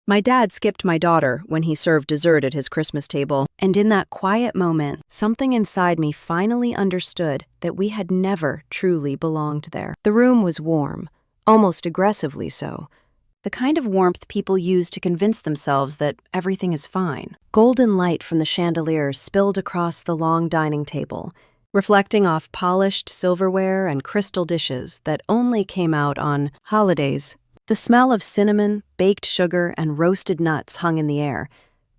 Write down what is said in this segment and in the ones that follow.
My dad skipped my daughter when he served dessert at his Christmas table, and in that quiet moment, something inside me finally understood that we had never truly belonged there. The room was warm, almost aggressively so. The kind of warmth people use to convince themselves that everything is fine. Golden light from the chandelier spilled across the long dining table, reflecting off polished silverware and crystal dishes that only came out on holidays. The smell of cinnamon, baked sugar, and roasted nuts hung in the air,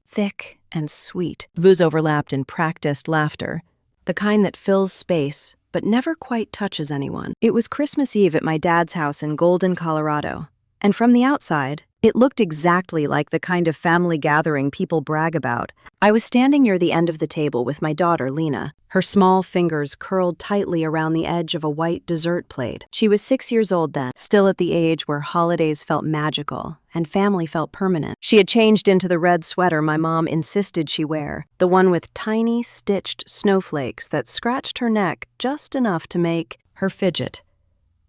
thick and sweet. Voo's overlapped in practiced laughter, the kind that fills space but never quite touches anyone. It was Christmas Eve at my dad's house in Golden, Colorado, and from the outside, it looked exactly like the kind of family gathering people brag about. I was standing near the end of the table with my daughter, Lena, her small fingers curled tightly around the edge of a white dessert plate. She was 6 years old then, still at the age where holidays felt magical and family felt permanent. She had changed into the red sweater my mom insisted she wear, the one with tiny stitched snowflakes that scratched her neck just enough to make her fidget.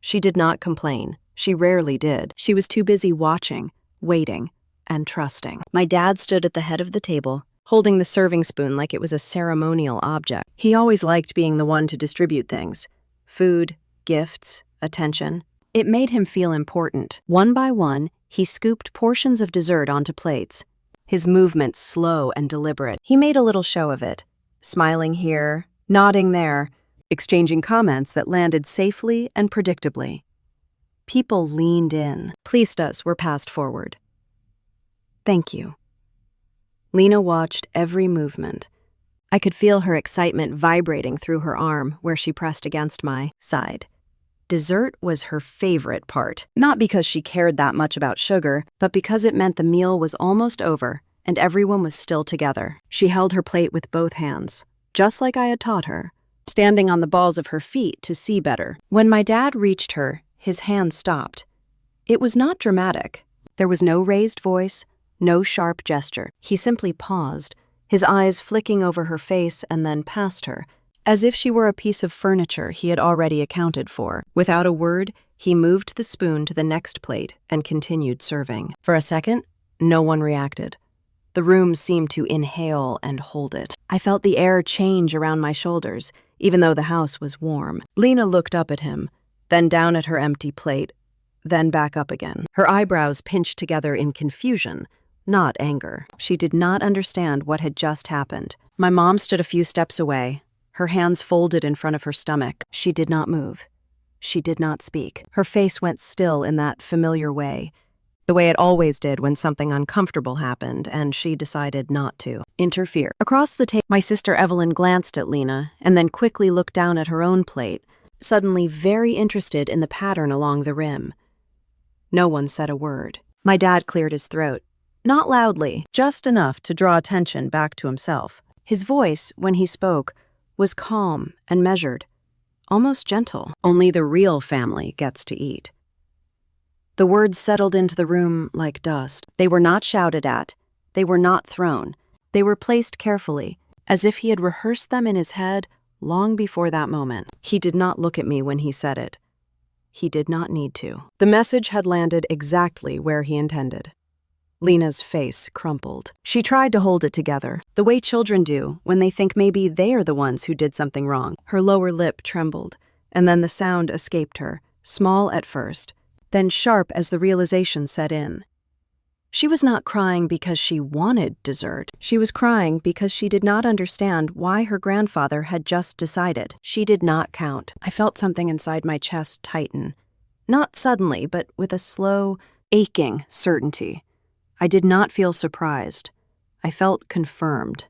She did not complain. She rarely did. She was too busy watching, waiting, and trusting. My dad stood at the head of the table, holding the serving spoon like it was a ceremonial object. He always liked being the one to distribute things. Food, gifts, attention. It made him feel important. One by one, he scooped portions of dessert onto plates, his movements slow and deliberate. He made a little show of it, smiling here, nodding there, exchanging comments that landed safely and predictably. People leaned in. Plistas were passed forward. Thank you. Lena watched every movement. I could feel her excitement vibrating through her arm where she pressed against my side. Dessert was her favorite part, not because she cared that much about sugar, but because it meant the meal was almost over and everyone was still together. She held her plate with both hands, just like I had taught her, standing on the balls of her feet to see better. When my dad reached her, his hand stopped. It was not dramatic. There was no raised voice, no sharp gesture. He simply paused, his eyes flicking over her face and then past her, as if she were a piece of furniture he had already accounted for. Without a word, he moved the spoon to the next plate and continued serving. For a second, no one reacted. The room seemed to inhale and hold it. I felt the air change around my shoulders, even though the house was warm. Lena looked up at him, then down at her empty plate, then back up again. Her eyebrows pinched together in confusion, not anger. She did not understand what had just happened. My mom stood a few steps away, her hands folded in front of her stomach. She did not move. She did not speak. Her face went still in that familiar way, the way it always did when something uncomfortable happened and she decided not to interfere. Across the table, my sister Evelyn glanced at Lena and then quickly looked down at her own plate, suddenly very interested in the pattern along the rim. No one said a word. My dad cleared his throat, not loudly, just enough to draw attention back to himself. His voice, when he spoke, was calm and measured, almost gentle. Only the real family gets to eat. The words settled into the room like dust. They were not shouted at. They were not thrown. They were placed carefully, as if he had rehearsed them in his head long before that moment. He did not look at me when he said it. He did not need to. The message had landed exactly where he intended. Lena's face crumpled. She tried to hold it together, the way children do when they think maybe they are the ones who did something wrong. Her lower lip trembled, and then the sound escaped her, small at first, then sharp as the realization set in. She was not crying because she wanted dessert. She was crying because she did not understand why her grandfather had just decided. She did not count. I felt something inside my chest tighten. Not suddenly, but with a slow, aching certainty. I did not feel surprised. I felt confirmed.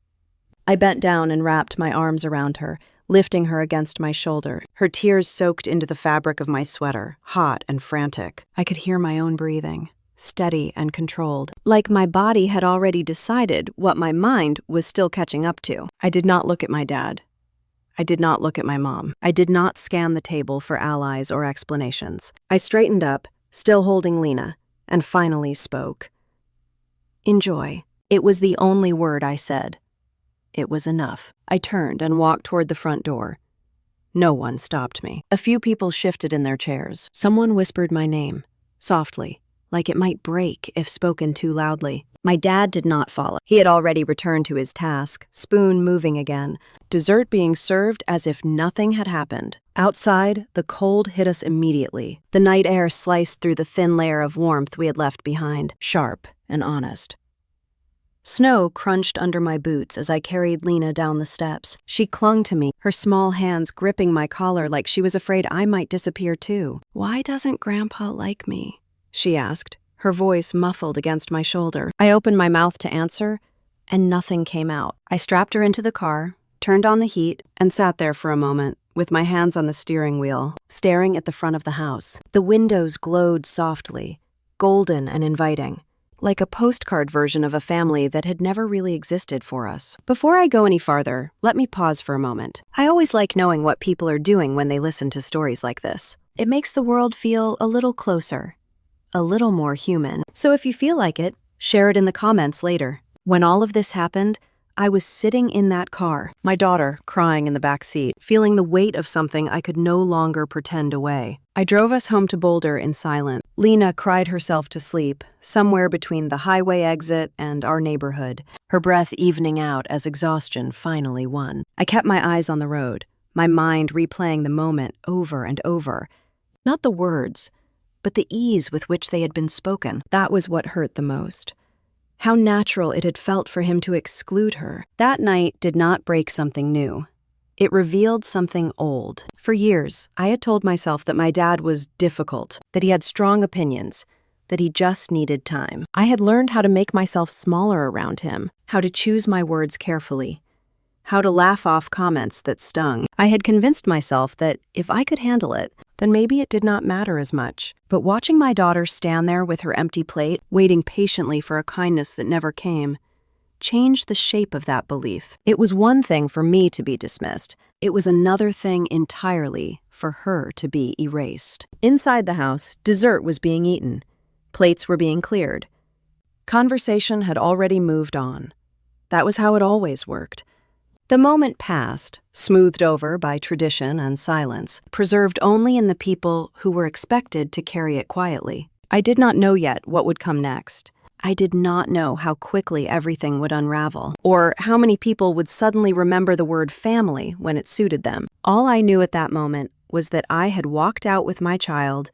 I bent down and wrapped my arms around her, lifting her against my shoulder. Her tears soaked into the fabric of my sweater, hot and frantic. I could hear my own breathing, steady and controlled, like my body had already decided what my mind was still catching up to. I did not look at my dad. I did not look at my mom. I did not scan the table for allies or explanations. I straightened up, still holding Lena, and finally spoke. Enjoy. It was the only word I said. It was enough. I turned and walked toward the front door. No one stopped me. A few people shifted in their chairs. Someone whispered my name, softly, like it might break if spoken too loudly. My dad did not follow. He had already returned to his task, spoon moving again, dessert being served as if nothing had happened. Outside, the cold hit us immediately. The night air sliced through the thin layer of warmth we had left behind, sharp and honest. Snow crunched under my boots as I carried Lena down the steps. She clung to me, her small hands gripping my collar like she was afraid I might disappear too. "Why doesn't Grandpa like me?" she asked, her voice muffled against my shoulder. I opened my mouth to answer, and nothing came out. I strapped her into the car, turned on the heat, and sat there for a moment, with my hands on the steering wheel, staring at the front of the house. The windows glowed softly, golden and inviting, like a postcard version of a family that had never really existed for us. Before I go any farther, let me pause for a moment. I always like knowing what people are doing when they listen to stories like this. It makes the world feel a little closer, a little more human. So if you feel like it, share it in the comments later. When all of this happened, I was sitting in that car, my daughter crying in the back seat, feeling the weight of something I could no longer pretend away. I drove us home to Boulder in silence. Lena cried herself to sleep, somewhere between the highway exit and our neighborhood, her breath evening out as exhaustion finally won. I kept my eyes on the road, my mind replaying the moment over and over. Not the words, but the ease with which they had been spoken. That was what hurt the most. How natural it had felt for him to exclude her. That night did not break something new. It revealed something old. For years, I had told myself that my dad was difficult, that he had strong opinions, that he just needed time. I had learned how to make myself smaller around him, how to choose my words carefully, how to laugh off comments that stung. I had convinced myself that if I could handle it, then maybe it did not matter as much. But watching my daughter stand there with her empty plate, waiting patiently for a kindness that never came, changed the shape of that belief. It was one thing for me to be dismissed. It was another thing entirely for her to be erased. Inside the house, dessert was being eaten. Plates were being cleared. Conversation had already moved on. That was how it always worked. The moment passed, smoothed over by tradition and silence, preserved only in the people who were expected to carry it quietly. I did not know yet what would come next. I did not know how quickly everything would unravel, or how many people would suddenly remember the word family when it suited them. All I knew at that moment was that I had walked out with my child,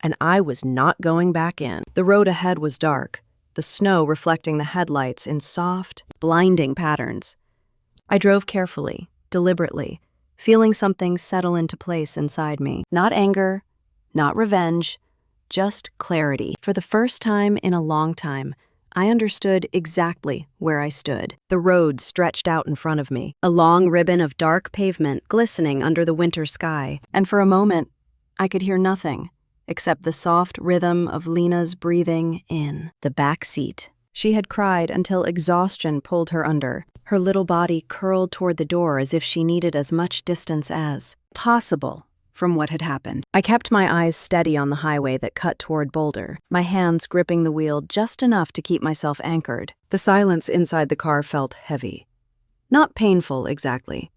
and I was not going back in. The road ahead was dark, the snow reflecting the headlights in soft, blinding patterns. I drove carefully, deliberately, feeling something settle into place inside me. Not anger, not revenge, just clarity. For the first time in a long time, I understood exactly where I stood. The road stretched out in front of me, a long ribbon of dark pavement glistening under the winter sky, and for a moment, I could hear nothing except the soft rhythm of Lena's breathing in the back seat. She had cried until exhaustion pulled her under. Her little body curled toward the door as if she needed as much distance as possible from what had happened. I kept my eyes steady on the highway that cut toward Boulder, my hands gripping the wheel just enough to keep myself anchored. The silence inside the car felt heavy. Not painful exactly,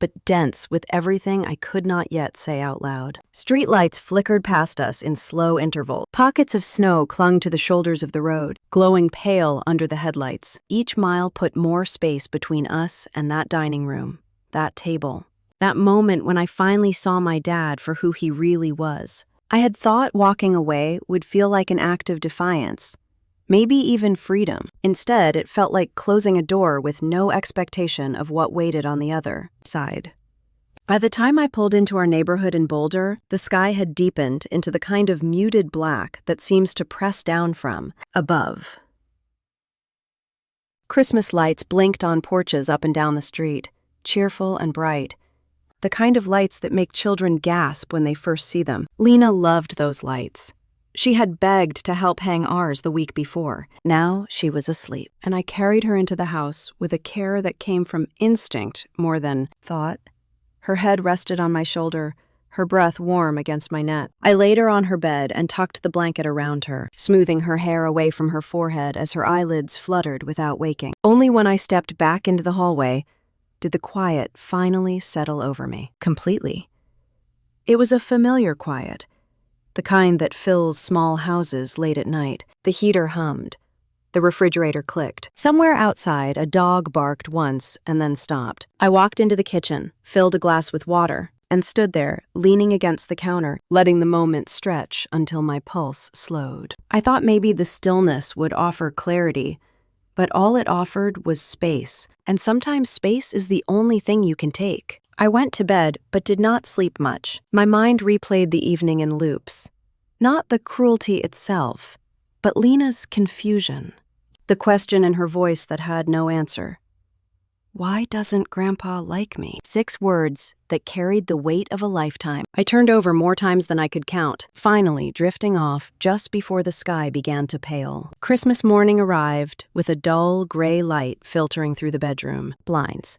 but dense with everything I could not yet say out loud. Streetlights flickered past us in slow intervals. Pockets of snow clung to the shoulders of the road, glowing pale under the headlights. Each mile put more space between us and that dining room, that table. That moment when I finally saw my dad for who he really was. I had thought walking away would feel like an act of defiance, maybe even freedom. Instead, it felt like closing a door with no expectation of what waited on the other side. By the time I pulled into our neighborhood in Boulder, the sky had deepened into the kind of muted black that seems to press down from above. Christmas lights blinked on porches up and down the street, cheerful and bright. The kind of lights that make children gasp when they first see them. Lena loved those lights. She had begged to help hang ours the week before. Now she was asleep, and I carried her into the house with a care that came from instinct more than thought. Her head rested on my shoulder, her breath warm against my neck. I laid her on her bed and tucked the blanket around her, smoothing her hair away from her forehead as her eyelids fluttered without waking. Only when I stepped back into the hallway did the quiet finally settle over me, completely. It was a familiar quiet, the kind that fills small houses late at night. The heater hummed. The refrigerator clicked. Somewhere outside, a dog barked once and then stopped. I walked into the kitchen, filled a glass with water, and stood there, leaning against the counter, letting the moment stretch until my pulse slowed. I thought maybe the stillness would offer clarity, but all it offered was space, and sometimes space is the only thing you can take. I went to bed, but did not sleep much. My mind replayed the evening in loops. Not the cruelty itself, but Lena's confusion. The question in her voice that had no answer. Why doesn't Grandpa like me? 6 words that carried the weight of a lifetime. I turned over more times than I could count, finally drifting off just before the sky began to pale. Christmas morning arrived with a dull gray light filtering through the bedroom blinds.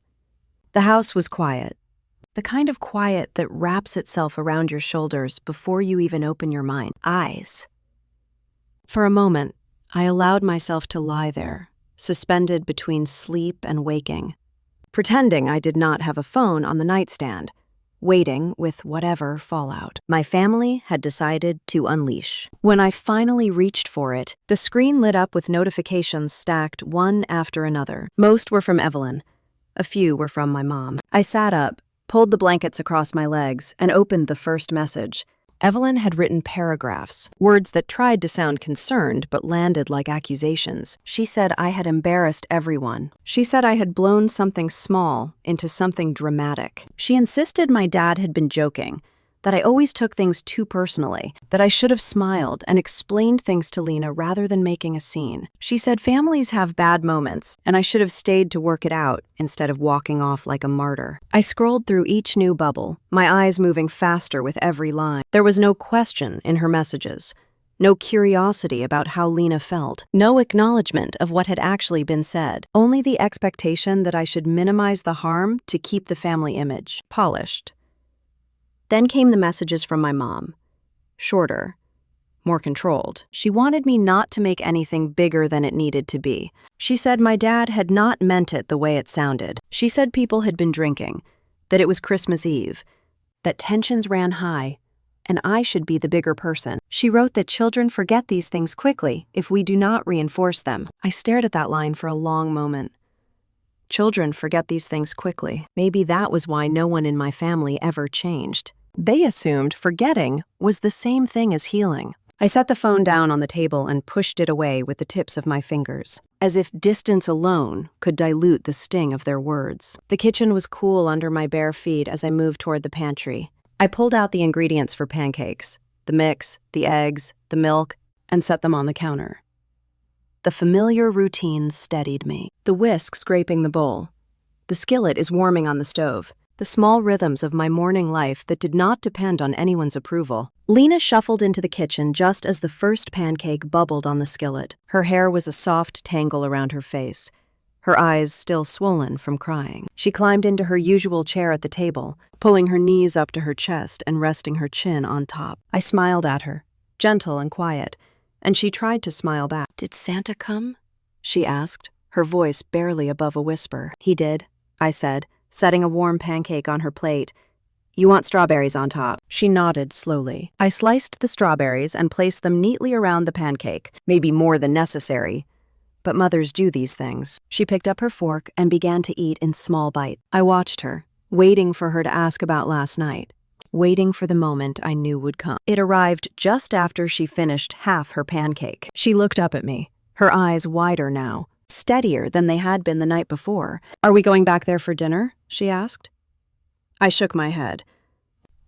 The house was quiet, the kind of quiet that wraps itself around your shoulders before you even open your mind. Eyes. For a moment, I allowed myself to lie there, suspended between sleep and waking, pretending I did not have a phone on the nightstand, waiting with whatever fallout. My family had decided to unleash. When I finally reached for it, the screen lit up with notifications stacked one after another. Most were from Evelyn. A few were from my mom. I sat up, pulled the blankets across my legs, and opened the first message. Evelyn had written paragraphs, words that tried to sound concerned but landed like accusations. She said I had embarrassed everyone. She said I had blown something small into something dramatic. She insisted my dad had been joking, that I always took things too personally, that I should have smiled and explained things to Lena rather than making a scene. She said families have bad moments, and I should have stayed to work it out instead of walking off like a martyr. I scrolled through each new bubble, my eyes moving faster with every line. There was no question in her messages, no curiosity about how Lena felt, no acknowledgement of what had actually been said, only the expectation that I should minimize the harm to keep the family image polished. Then came the messages from my mom. Shorter, more controlled. She wanted me not to make anything bigger than it needed to be. She said my dad had not meant it the way it sounded. She said people had been drinking, that it was Christmas Eve, that tensions ran high, and I should be the bigger person. She wrote that children forget these things quickly if we do not reinforce them. I stared at that line for a long moment. Children forget these things quickly. Maybe that was why no one in my family ever changed. They assumed forgetting was the same thing as healing. I set the phone down on the table and pushed it away with the tips of my fingers, as if distance alone could dilute the sting of their words. The kitchen was cool under my bare feet as I moved toward the pantry. I pulled out the ingredients for pancakes, the mix, the eggs, the milk, and set them on the counter. The familiar routine steadied me. The whisk scraping the bowl. The skillet is warming on the stove. The small rhythms of my morning life that did not depend on anyone's approval. Lena shuffled into the kitchen just as the first pancake bubbled on the skillet. Her hair was a soft tangle around her face, her eyes still swollen from crying. She climbed into her usual chair at the table, pulling her knees up to her chest and resting her chin on top. I smiled at her, gentle and quiet, and she tried to smile back. "Did Santa come?" she asked, her voice barely above a whisper. "He did," I said, setting a warm pancake on her plate. "You want strawberries on top?" She nodded slowly. I sliced the strawberries and placed them neatly around the pancake, maybe more than necessary, but mothers do these things. She picked up her fork and began to eat in small bites. I watched her, waiting for her to ask about last night, waiting for the moment I knew would come. It arrived just after she finished half her pancake. She looked up at me, her eyes wider now, steadier than they had been the night before. "Are we going back there for dinner?" she asked. I shook my head.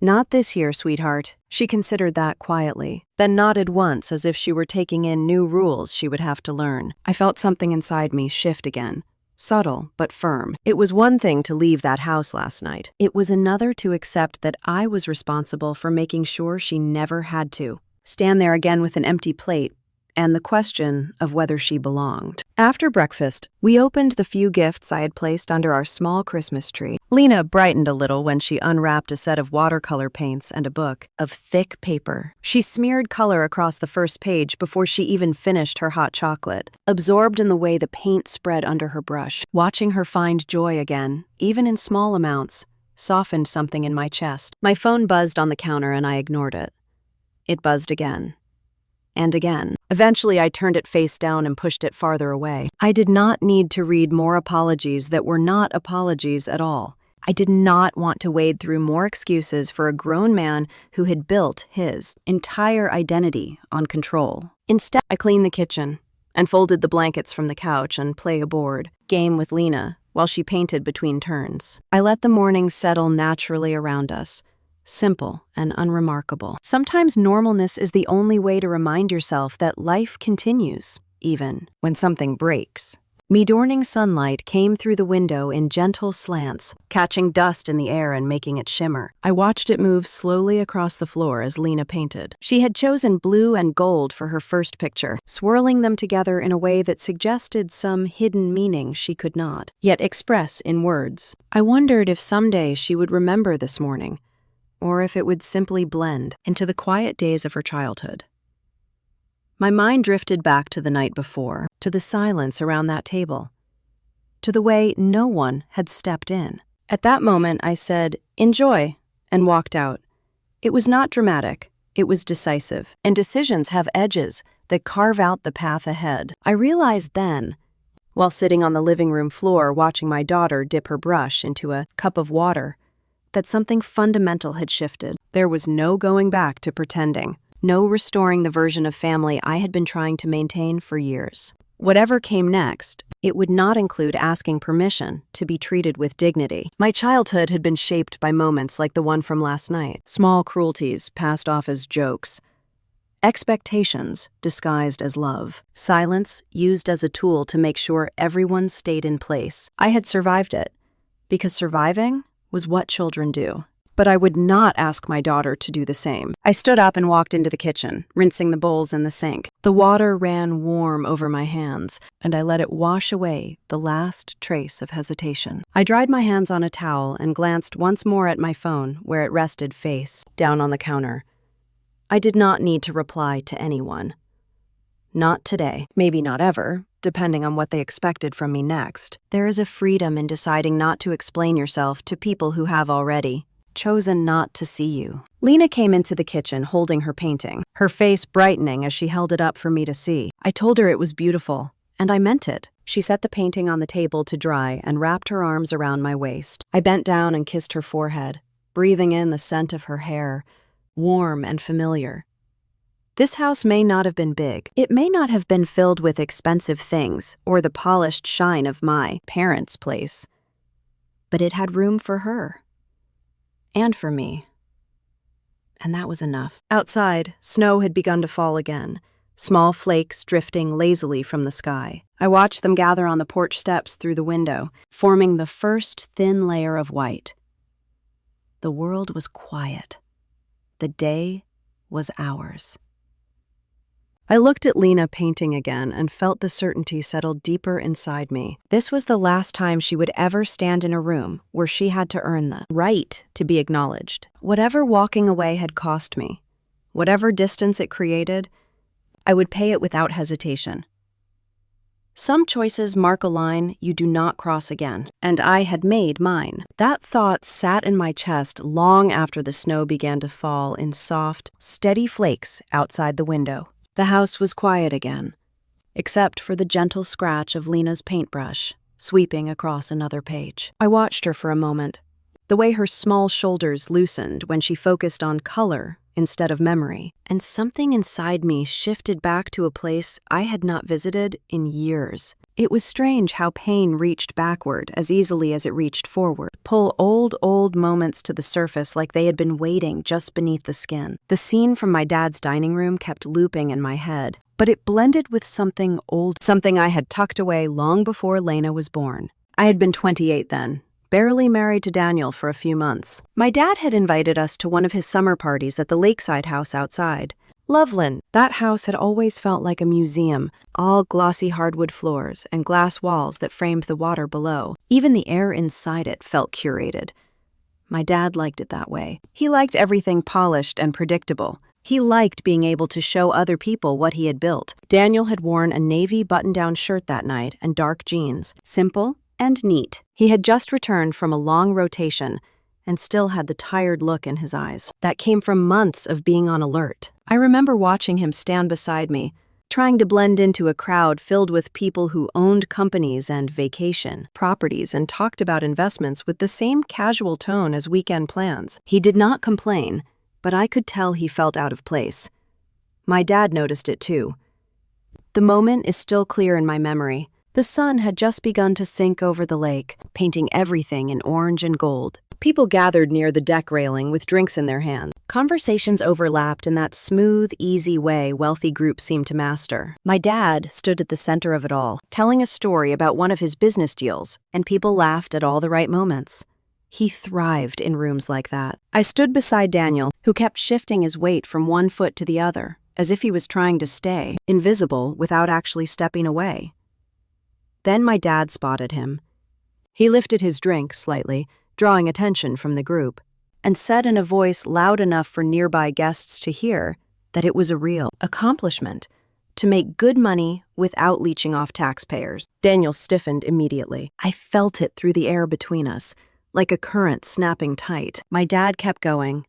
"Not this year, sweetheart." She considered that quietly, then nodded once as if she were taking in new rules she would have to learn. I felt something inside me shift again. Subtle, but firm. It was one thing to leave that house last night. It was another to accept that I was responsible for making sure she never had to stand there again with an empty plate and the question of whether she belonged. After breakfast, we opened the few gifts I had placed under our small Christmas tree. Lena brightened a little when she unwrapped a set of watercolor paints and a book of thick paper. She smeared color across the first page before she even finished her hot chocolate, absorbed in the way the paint spread under her brush. Watching her find joy again, even in small amounts, softened something in my chest. My phone buzzed on the counter and I ignored it. It buzzed again. And again. Eventually, I turned it face down and pushed it farther away. I did not need to read more apologies that were not apologies at all. I did not want to wade through more excuses for a grown man who had built his entire identity on control. Instead, I cleaned the kitchen and folded the blankets from the couch and play a board game with Lena while she painted between turns. I let the morning settle naturally around us, simple and unremarkable. Sometimes normalness is the only way to remind yourself that life continues, even when something breaks. Midorning sunlight came through the window in gentle slants, catching dust in the air and making it shimmer. I watched it move slowly across the floor as Lena painted. She had chosen blue and gold for her first picture, swirling them together in a way that suggested some hidden meaning she could not yet express in words. I wondered if someday she would remember this morning, or if it would simply blend into the quiet days of her childhood. My mind drifted back to the night before, to the silence around that table, to the way no one had stepped in. At that moment, I said, "Enjoy," and walked out. It was not dramatic, it was decisive, and decisions have edges that carve out the path ahead. I realized then, while sitting on the living room floor watching my daughter dip her brush into a cup of water, that something fundamental had shifted. There was no going back to pretending. No restoring the version of family I had been trying to maintain for years. Whatever came next, it would not include asking permission to be treated with dignity. My childhood had been shaped by moments like the one from last night. Small cruelties passed off as jokes. Expectations disguised as love. Silence used as a tool to make sure everyone stayed in place. I had survived it, because surviving was what children do. But I would not ask my daughter to do the same. I stood up and walked into the kitchen, rinsing the bowls in the sink. The water ran warm over my hands, and I let it wash away the last trace of hesitation. I dried my hands on a towel and glanced once more at my phone, where it rested face down on the counter. I did not need to reply to anyone. Not today, maybe not ever, depending on what they expected from me next. There is a freedom in deciding not to explain yourself to people who have already chosen not to see you. Lena came into the kitchen holding her painting, her face brightening as she held it up for me to see. I told her it was beautiful, and I meant it. She set the painting on the table to dry and wrapped her arms around my waist. I bent down and kissed her forehead, breathing in the scent of her hair, warm and familiar. This house may not have been big. It may not have been filled with expensive things or the polished shine of my parents' place, but it had room for her. And for me. And that was enough. Outside, snow had begun to fall again, small flakes drifting lazily from the sky. I watched them gather on the porch steps through the window, forming the first thin layer of white. The world was quiet. The day was ours. I looked at Lena painting again and felt the certainty settle deeper inside me. This was the last time she would ever stand in a room where she had to earn the right to be acknowledged. Whatever walking away had cost me, whatever distance it created, I would pay it without hesitation. Some choices mark a line you do not cross again, and I had made mine. That thought sat in my chest long after the snow began to fall in soft, steady flakes outside the window. The house was quiet again, except for the gentle scratch of Lena's paintbrush sweeping across another page. I watched her for a moment, the way her small shoulders loosened when she focused on color instead of memory, and something inside me shifted back to a place I had not visited in years. It was strange how pain reached backward as easily as it reached forward, pull old moments to the surface like they had been waiting just beneath the skin. The scene from my dad's dining room kept looping in my head, but it blended with something old, something I had tucked away long before Lena was born. I had been 28 then, barely married to Daniel for a few months. My dad had invited us to one of his summer parties at the lakeside house outside. Loveland. That house had always felt like a museum, all glossy hardwood floors and glass walls that framed the water below. Even the air inside it felt curated. My dad liked it that way. He liked everything polished and predictable. He liked being able to show other people what he had built. Daniel had worn a navy button-down shirt that night and dark jeans, simple and neat. He had just returned from a long rotation, and still had the tired look in his eyes. That came from months of being on alert. I remember watching him stand beside me, trying to blend into a crowd filled with people who owned companies and vacation properties and talked about investments with the same casual tone as weekend plans. He did not complain, but I could tell he felt out of place. My dad noticed it too. The moment is still clear in my memory. The sun had just begun to sink over the lake, painting everything in orange and gold. People gathered near the deck railing with drinks in their hands. Conversations overlapped in that smooth, easy way wealthy groups seem to master. My dad stood at the center of it all, telling a story about one of his business deals, and people laughed at all the right moments. He thrived in rooms like that. I stood beside Daniel, who kept shifting his weight from one foot to the other, as if he was trying to stay invisible without actually stepping away. Then my dad spotted him. He lifted his drink slightly, drawing attention from the group, and said in a voice loud enough for nearby guests to hear that it was a real accomplishment to make good money without leeching off taxpayers. Daniel stiffened immediately. I felt it through the air between us, like a current snapping tight. My dad kept going,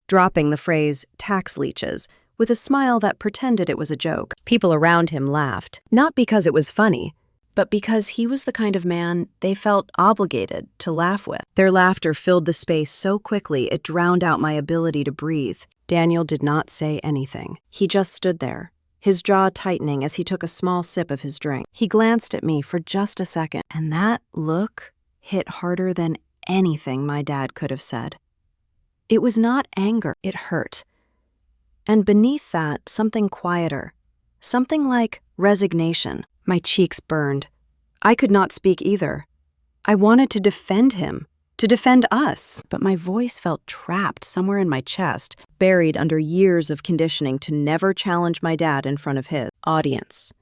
dropping the phrase tax leeches with a smile that pretended it was a joke. People around him laughed, not because it was funny, but because he was the kind of man they felt obligated to laugh with. Their laughter filled the space so quickly it drowned out my ability to breathe. Daniel did not say anything. He just stood there, his jaw tightening as he took a small sip of his drink. He glanced at me for just a second, and that look hit harder than anything my dad could have said. It was not anger, it hurt. And beneath that, something quieter, something like resignation. My cheeks burned. I could not speak either. I wanted to defend him, to defend us, but my voice felt trapped somewhere in my chest, buried under years of conditioning to never challenge my dad in front of his audience.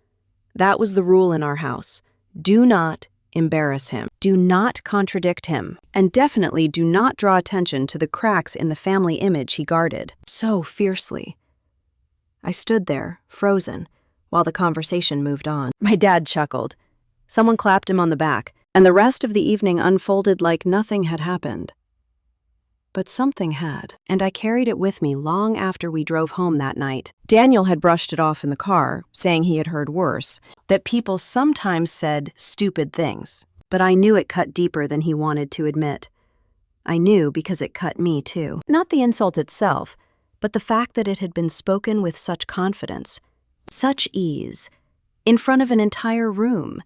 That was the rule in our house. Do not embarrass him. Do not contradict him. And definitely do not draw attention to the cracks in the family image he guarded so fiercely. I stood there, frozen, while the conversation moved on. My dad chuckled. Someone clapped him on the back, and the rest of the evening unfolded like nothing had happened. But something had, and I carried it with me long after we drove home that night. Daniel had brushed it off in the car, saying he had heard worse, that people sometimes said stupid things, but I knew it cut deeper than he wanted to admit. I knew because it cut me too. Not the insult itself, but the fact that it had been spoken with such confidence, such ease, in front of an entire room,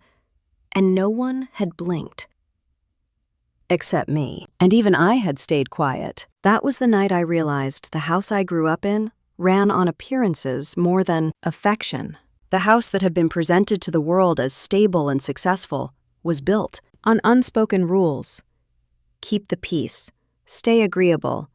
and no one had blinked. Except me. And even I had stayed quiet. That was the night I realized the house I grew up in ran on appearances more than affection. The house that had been presented to the world as stable and successful was built on unspoken rules. Keep the peace. Stay agreeable.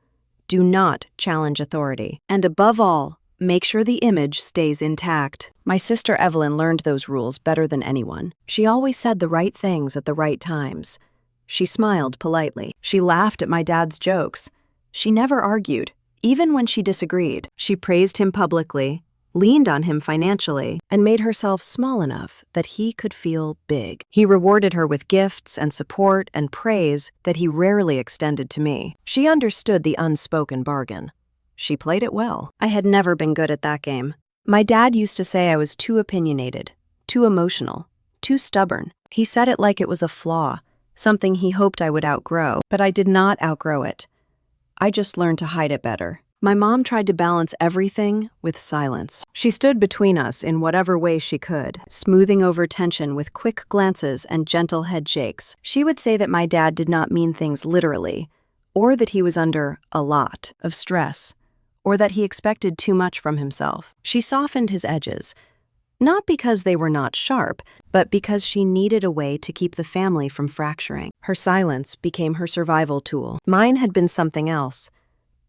Do not challenge authority. And above all, make sure the image stays intact. My sister Evelyn learned those rules better than anyone. She always said the right things at the right times. She smiled politely. She laughed at my dad's jokes. She never argued, even when she disagreed. She praised him publicly, leaned on him financially, and made herself small enough that he could feel big. He rewarded her with gifts and support and praise that he rarely extended to me. She understood the unspoken bargain. She played it well. I had never been good at that game. My dad used to say I was too opinionated, too emotional, too stubborn. He said it like it was a flaw, something he hoped I would outgrow, but I did not outgrow it. I just learned to hide it better. My mom tried to balance everything with silence. She stood between us in whatever way she could, smoothing over tension with quick glances and gentle head shakes. She would say that my dad did not mean things literally, or that he was under a lot of stress, or that he expected too much from himself. She softened his edges, not because they were not sharp, but because she needed a way to keep the family from fracturing. Her silence became her survival tool. Mine had been something else,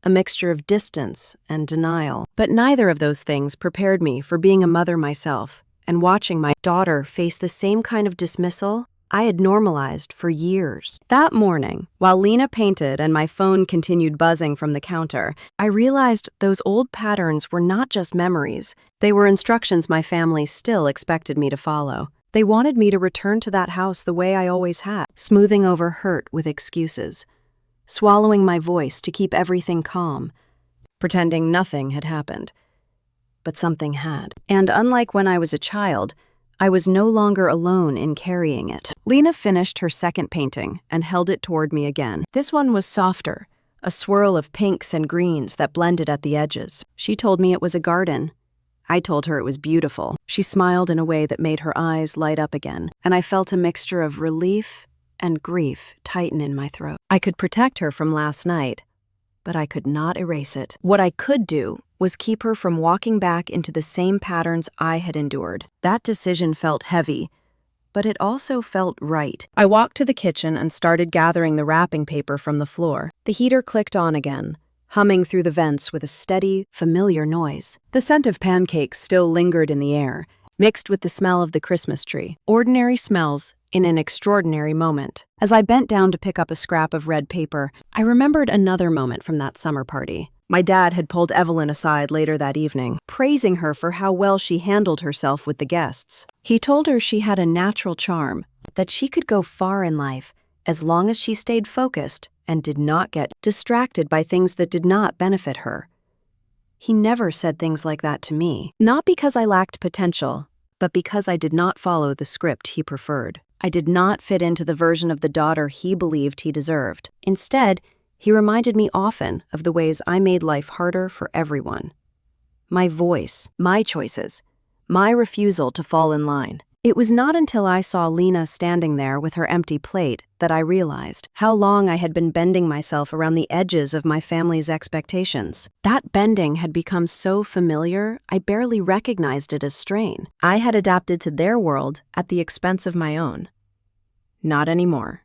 a mixture of distance and denial. But neither of those things prepared me for being a mother myself and watching my daughter face the same kind of dismissal I had normalized for years. That morning, while Lena painted and my phone continued buzzing from the counter, I realized those old patterns were not just memories. They were instructions my family still expected me to follow. They wanted me to return to that house the way I always had, smoothing over hurt with excuses, swallowing my voice to keep everything calm, pretending nothing had happened. But something had. And unlike when I was a child, I was no longer alone in carrying it. Lena finished her second painting and held it toward me again. This one was softer, a swirl of pinks and greens that blended at the edges. She told me it was a garden. I told her it was beautiful. She smiled in a way that made her eyes light up again, and I felt a mixture of relief and grief tighten in my throat. I could protect her from last night, but I could not erase it. What I could do was keep her from walking back into the same patterns I had endured. That decision felt heavy, but it also felt right. I walked to the kitchen and started gathering the wrapping paper from the floor. The heater clicked on again, humming through the vents with a steady, familiar noise. The scent of pancakes still lingered in the air, mixed with the smell of the Christmas tree. Ordinary smells in an extraordinary moment. As I bent down to pick up a scrap of red paper, I remembered another moment from that summer party. My dad had pulled Evelyn aside later that evening, praising her for how well she handled herself with the guests. He told her she had a natural charm, that she could go far in life as long as she stayed focused and did not get distracted by things that did not benefit her. He never said things like that to me, not because I lacked potential, but because I did not follow the script he preferred. I did not fit into the version of the daughter he believed he deserved. Instead, he reminded me often of the ways I made life harder for everyone. My voice, my choices, my refusal to fall in line. It was not until I saw Lena standing there with her empty plate that I realized how long I had been bending myself around the edges of my family's expectations. That bending had become so familiar, I barely recognized it as strain. I had adapted to their world at the expense of my own. Not anymore.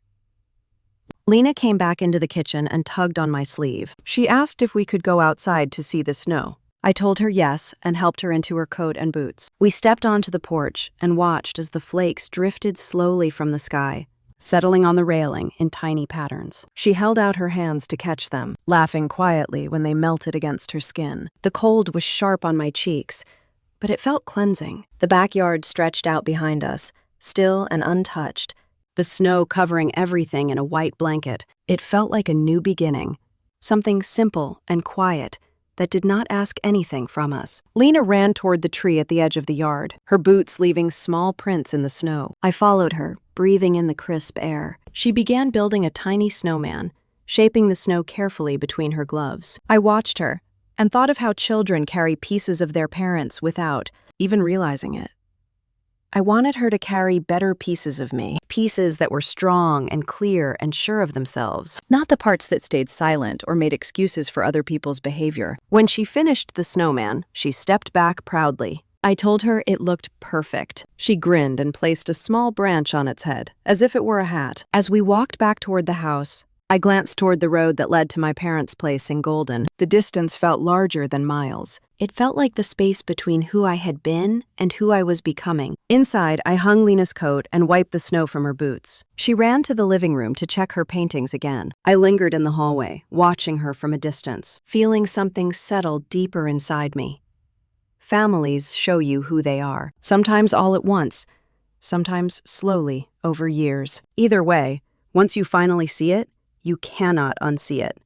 Lena came back into the kitchen and tugged on my sleeve. She asked if we could go outside to see the snow. I told her yes and helped her into her coat and boots. We stepped onto the porch and watched as the flakes drifted slowly from the sky, settling on the railing in tiny patterns. She held out her hands to catch them, laughing quietly when they melted against her skin. The cold was sharp on my cheeks, but it felt cleansing. The backyard stretched out behind us, still and untouched, the snow covering everything in a white blanket. It felt like a new beginning, something simple and quiet that did not ask anything from us. Lena ran toward the tree at the edge of the yard, her boots leaving small prints in the snow. I followed her, breathing in the crisp air. She began building a tiny snowman, shaping the snow carefully between her gloves. I watched her and thought of how children carry pieces of their parents without even realizing it. I wanted her to carry better pieces of me, pieces that were strong and clear and sure of themselves, not the parts that stayed silent or made excuses for other people's behavior. When she finished the snowman, she stepped back proudly. I told her it looked perfect. She grinned and placed a small branch on its head, as if it were a hat. As we walked back toward the house, I glanced toward the road that led to my parents' place in Golden. The distance felt larger than miles. It felt like the space between who I had been and who I was becoming. Inside, I hung Lena's coat and wiped the snow from her boots. She ran to the living room to check her paintings again. I lingered in the hallway, watching her from a distance, feeling something settle deeper inside me. Families show you who they are, sometimes all at once, sometimes slowly over years. Either way, once you finally see it, you cannot unsee it.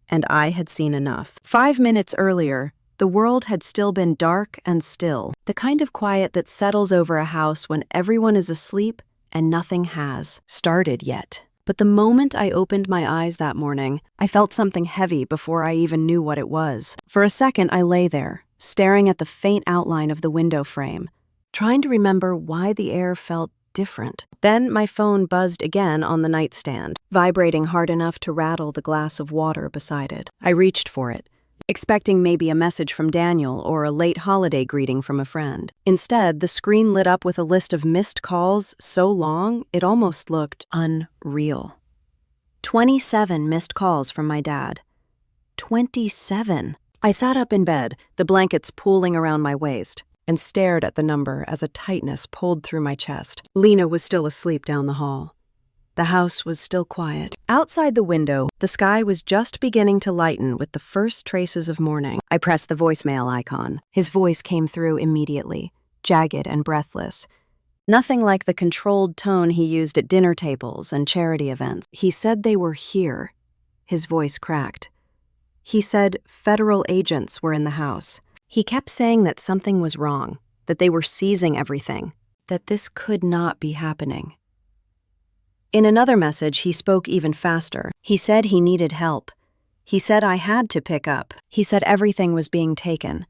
And I had seen enough. 5 minutes earlier, the world had still been dark and still, the kind of quiet that settles over a house when everyone is asleep and nothing has started yet. But the moment I opened my eyes that morning, I felt something heavy before I even knew what it was. For a second, I lay there, staring at the faint outline of the window frame, trying to remember why the air felt different. Then my phone buzzed again on the nightstand, vibrating hard enough to rattle the glass of water beside it. I reached for it, expecting maybe a message from Daniel or a late holiday greeting from a friend. Instead, the screen lit up with a list of missed calls so long it almost looked unreal. 27 missed calls from my dad. 27. I sat up in bed, the blankets pooling around my waist, and stared at the number as a tightness pulled through my chest. Lena was still asleep down the hall. The house was still quiet. Outside the window, the sky was just beginning to lighten with the first traces of morning. I pressed the voicemail icon. His voice came through immediately, jagged and breathless. Nothing like the controlled tone he used at dinner tables and charity events. He said they were here. His voice cracked. He said federal agents were in the house. He kept saying that something was wrong, that they were seizing everything, that this could not be happening. In another message, he spoke even faster. He said he needed help. He said I had to pick up. He said everything was being taken.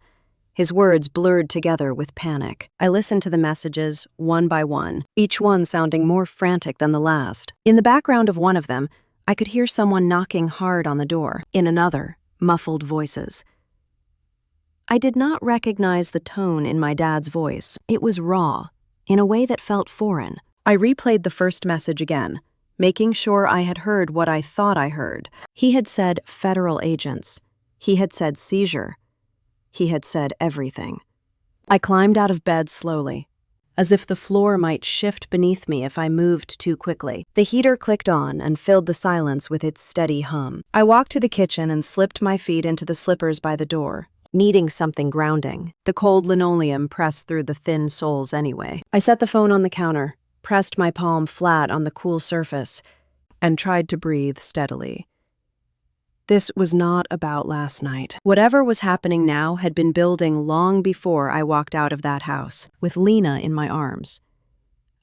His words blurred together with panic. I listened to the messages one by one, each one sounding more frantic than the last. In the background of one of them, I could hear someone knocking hard on the door. In another, muffled voices. I did not recognize the tone in my dad's voice. It was raw, in a way that felt foreign. I replayed the first message again, making sure I had heard what I thought I heard. He had said federal agents. He had said seizure. He had said everything. I climbed out of bed slowly, as if the floor might shift beneath me if I moved too quickly. The heater clicked on and filled the silence with its steady hum. I walked to the kitchen and slipped my feet into the slippers by the door, needing something grounding. The cold linoleum pressed through the thin soles anyway. I set the phone on the counter, pressed my palm flat on the cool surface, and tried to breathe steadily. This was not about last night. Whatever was happening now had been building long before I walked out of that house, with Lena in my arms.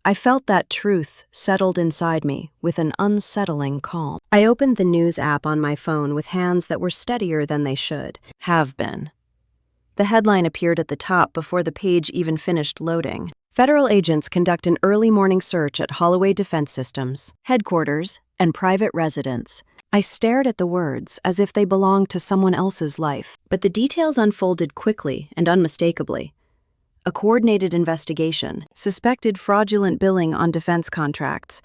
I felt that truth settled inside me with an unsettling calm. I opened the news app on my phone with hands that were steadier than they should have been. The headline appeared at the top before the page even finished loading. Federal agents conduct an early morning search at Holloway Defense Systems, headquarters, and private residence. I stared at the words as if they belonged to someone else's life, but the details unfolded quickly and unmistakably. A coordinated investigation, suspected fraudulent billing on defense contracts,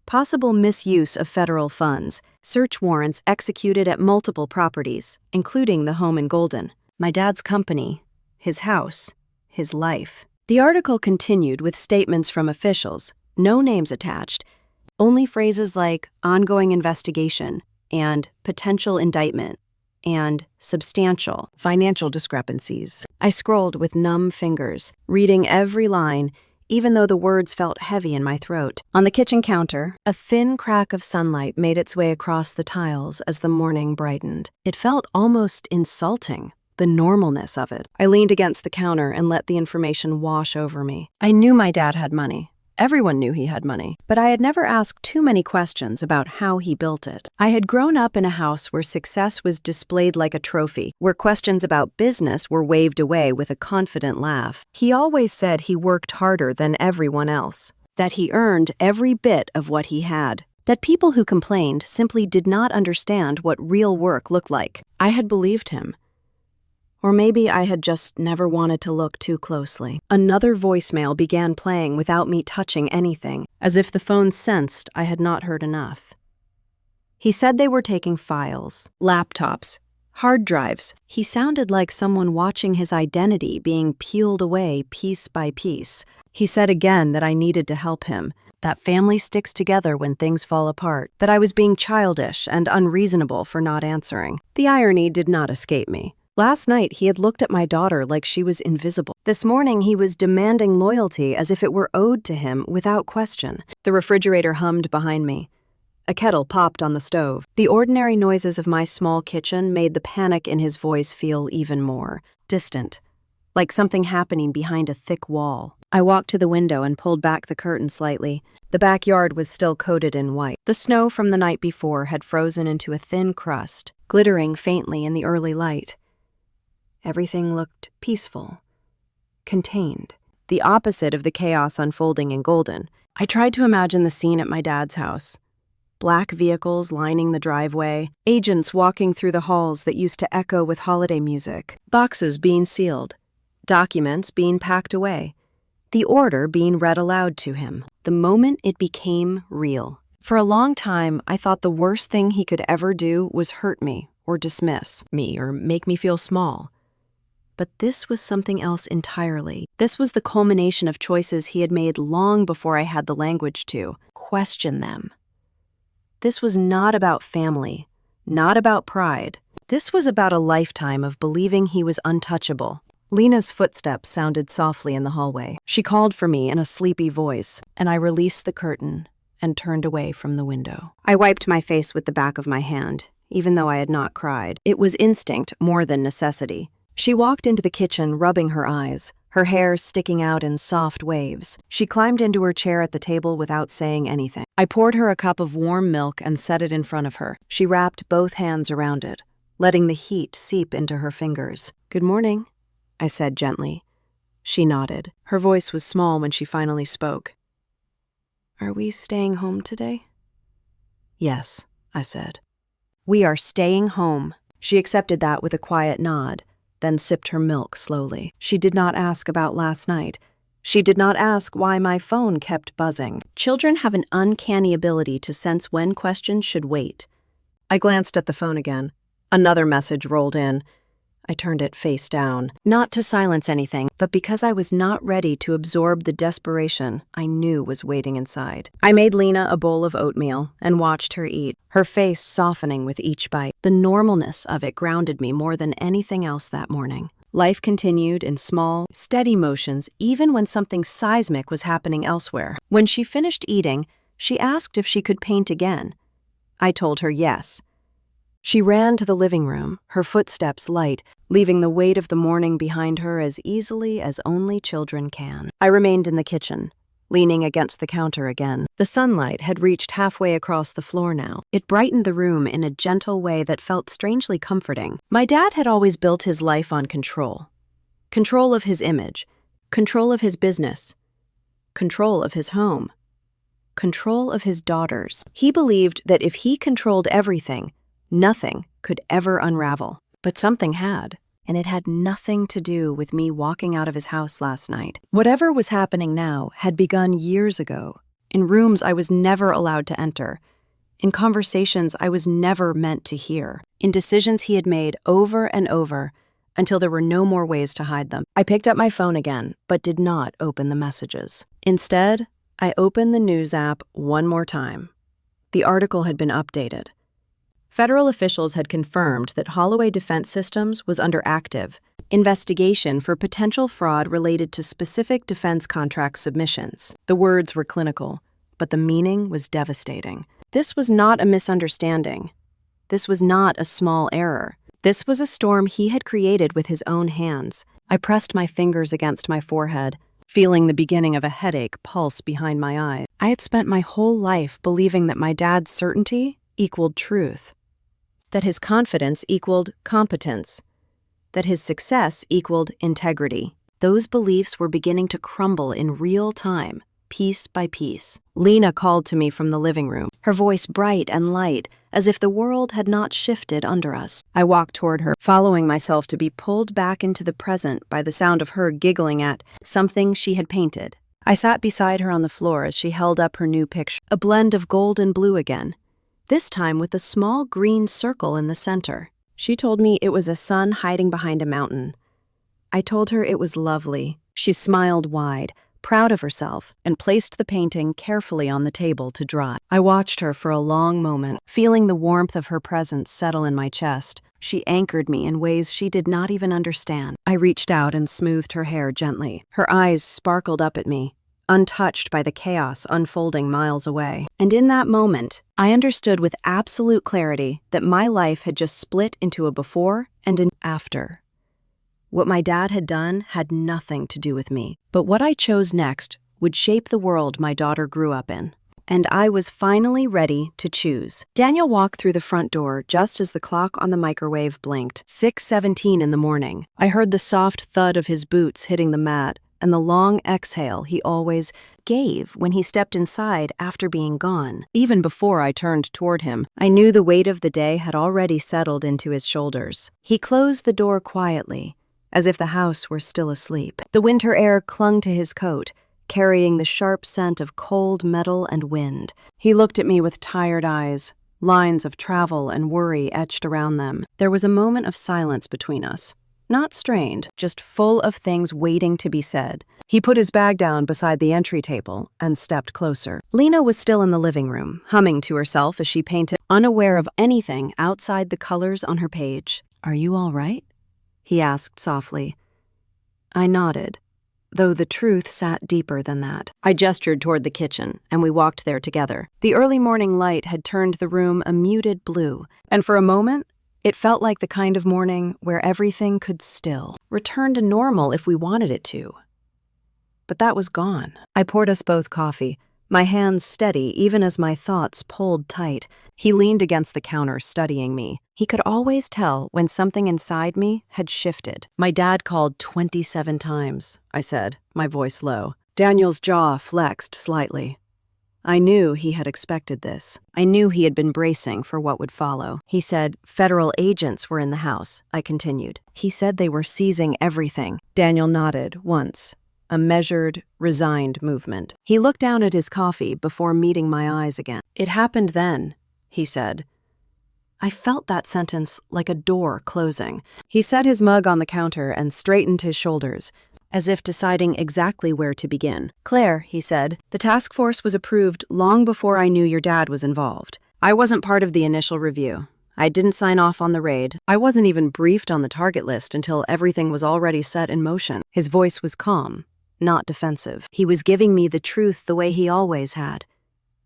possible misuse of federal funds, search warrants executed at multiple properties, including the home in Golden, my dad's company, his house, his life. The article continued with statements from officials, no names attached, only phrases like ongoing investigation and potential indictment and substantial financial discrepancies. I scrolled with numb fingers, reading every line, even though the words felt heavy in my throat. On the kitchen counter, a thin crack of sunlight made its way across the tiles as the morning brightened. It felt almost insulting, the normalness of it. I leaned against the counter and let the information wash over me. I knew my dad had money. Everyone knew he had money, but I had never asked too many questions about how he built it. I had grown up in a house where success was displayed like a trophy, where questions about business were waved away with a confident laugh. He always said he worked harder than everyone else, that he earned every bit of what he had, that people who complained simply did not understand what real work looked like. I had believed him. Or maybe I had just never wanted to look too closely. Another voicemail began playing without me touching anything, as if the phone sensed I had not heard enough. He said they were taking files, laptops, hard drives. He sounded like someone watching his identity being peeled away piece by piece. He said again that I needed to help him, that family sticks together when things fall apart, that I was being childish and unreasonable for not answering. The irony did not escape me. Last night, he had looked at my daughter like she was invisible. This morning, he was demanding loyalty as if it were owed to him without question. The refrigerator hummed behind me. A kettle popped on the stove. The ordinary noises of my small kitchen made the panic in his voice feel even more distant, like something happening behind a thick wall. I walked to the window and pulled back the curtain slightly. The backyard was still coated in white. The snow from the night before had frozen into a thin crust, glittering faintly in the early light. Everything looked peaceful, contained, the opposite of the chaos unfolding in Golden. I tried to imagine the scene at my dad's house. Black vehicles lining the driveway, agents walking through the halls that used to echo with holiday music, boxes being sealed, documents being packed away, the order being read aloud to him. The moment it became real. For a long time, I thought the worst thing he could ever do was hurt me or dismiss me or make me feel small. But this was something else entirely. This was the culmination of choices he had made long before I had the language to question them. This was not about family, not about pride. This was about a lifetime of believing he was untouchable. Lena's footsteps sounded softly in the hallway. She called for me in a sleepy voice, and I released the curtain and turned away from the window. I wiped my face with the back of my hand, even though I had not cried. It was instinct more than necessity. She walked into the kitchen, rubbing her eyes, her hair sticking out in soft waves. She climbed into her chair at the table without saying anything. I poured her a cup of warm milk and set it in front of her. She wrapped both hands around it, letting the heat seep into her fingers. "Good morning," I said gently. She nodded. Her voice was small when she finally spoke. "Are we staying home today?" "Yes," I said. "We are staying home." She accepted that with a quiet nod, then sipped her milk slowly. She did not ask about last night. She did not ask why my phone kept buzzing. Children have an uncanny ability to sense when questions should wait. I glanced at the phone again. Another message rolled in. I turned it face down, not to silence anything, but because I was not ready to absorb the desperation I knew was waiting inside. I made Lena a bowl of oatmeal and watched her eat, her face softening with each bite. The normalness of it grounded me more than anything else that morning. Life continued in small, steady motions even when something seismic was happening elsewhere. When she finished eating, she asked if she could paint again. I told her yes. She ran to the living room, her footsteps light, leaving the weight of the morning behind her as easily as only children can. I remained in the kitchen, leaning against the counter again. The sunlight had reached halfway across the floor now. It brightened the room in a gentle way that felt strangely comforting. My dad had always built his life on control. Control of his image, control of his business, control of his home, control of his daughters. He believed that if he controlled everything, nothing could ever unravel. But something had, and it had nothing to do with me walking out of his house last night. Whatever was happening now had begun years ago, in rooms I was never allowed to enter, in conversations I was never meant to hear, in decisions he had made over and over until there were no more ways to hide them. I picked up my phone again, but did not open the messages. Instead, I opened the news app one more time. The article had been updated. Federal officials had confirmed that Holloway Defense Systems was under active investigation for potential fraud related to specific defense contract submissions. The words were clinical, but the meaning was devastating. This was not a misunderstanding. This was not a small error. This was a storm he had created with his own hands. I pressed my fingers against my forehead, feeling the beginning of a headache pulse behind my eyes. I had spent my whole life believing that my dad's certainty equaled truth, that his confidence equaled competence, that his success equaled integrity. Those beliefs were beginning to crumble in real time, piece by piece. Lena called to me from the living room, her voice bright and light, as if the world had not shifted under us. I walked toward her, following myself to be pulled back into the present by the sound of her giggling at something she had painted. I sat beside her on the floor as she held up her new picture, a blend of gold and blue again, this time with a small green circle in the center. She told me it was a sun hiding behind a mountain. I told her it was lovely. She smiled wide, proud of herself, and placed the painting carefully on the table to dry. I watched her for a long moment, feeling the warmth of her presence settle in my chest. She anchored me in ways she did not even understand. I reached out and smoothed her hair gently. Her eyes sparkled up at me, untouched by the chaos unfolding miles away. And in that moment, I understood with absolute clarity that my life had just split into a before and an after. What my dad had done had nothing to do with me, but what I chose next would shape the world my daughter grew up in. And I was finally ready to choose. Daniel walked through the front door just as the clock on the microwave blinked. 6:17 in the morning. I heard the soft thud of his boots hitting the mat, and the long exhale he always gave when he stepped inside after being gone. Even before I turned toward him, I knew the weight of the day had already settled into his shoulders. He closed the door quietly, as if the house were still asleep. The winter air clung to his coat, carrying the sharp scent of cold metal and wind. He looked at me with tired eyes, lines of travel and worry etched around them. There was a moment of silence between us. Not strained, just full of things waiting to be said. He put his bag down beside the entry table and stepped closer. Lena was still in the living room, humming to herself as she painted, unaware of anything outside the colors on her page. "Are you all right?" he asked softly. I nodded, though the truth sat deeper than that. I gestured toward the kitchen, and we walked there together. The early morning light had turned the room a muted blue, and for a moment, it felt like the kind of morning where everything could still return to normal if we wanted it to. But that was gone. I poured us both coffee, my hands steady even as my thoughts pulled tight. He leaned against the counter, studying me. He could always tell when something inside me had shifted. "My dad called 27 times, I said, my voice low. Daniel's jaw flexed slightly. I knew he had expected this. I knew he had been bracing for what would follow. He said federal agents were in the house, I continued. He said they were seizing everything. Daniel nodded once. A measured, resigned movement. He looked down at his coffee before meeting my eyes again. "It happened then," he said. I felt that sentence like a door closing. He set his mug on the counter and straightened his shoulders, as if deciding exactly where to begin. "Claire," he said, "the task force was approved long before I knew your dad was involved. I wasn't part of the initial review. I didn't sign off on the raid. I wasn't even briefed on the target list until everything was already set in motion." His voice was calm, not defensive. He was giving me the truth the way he always had,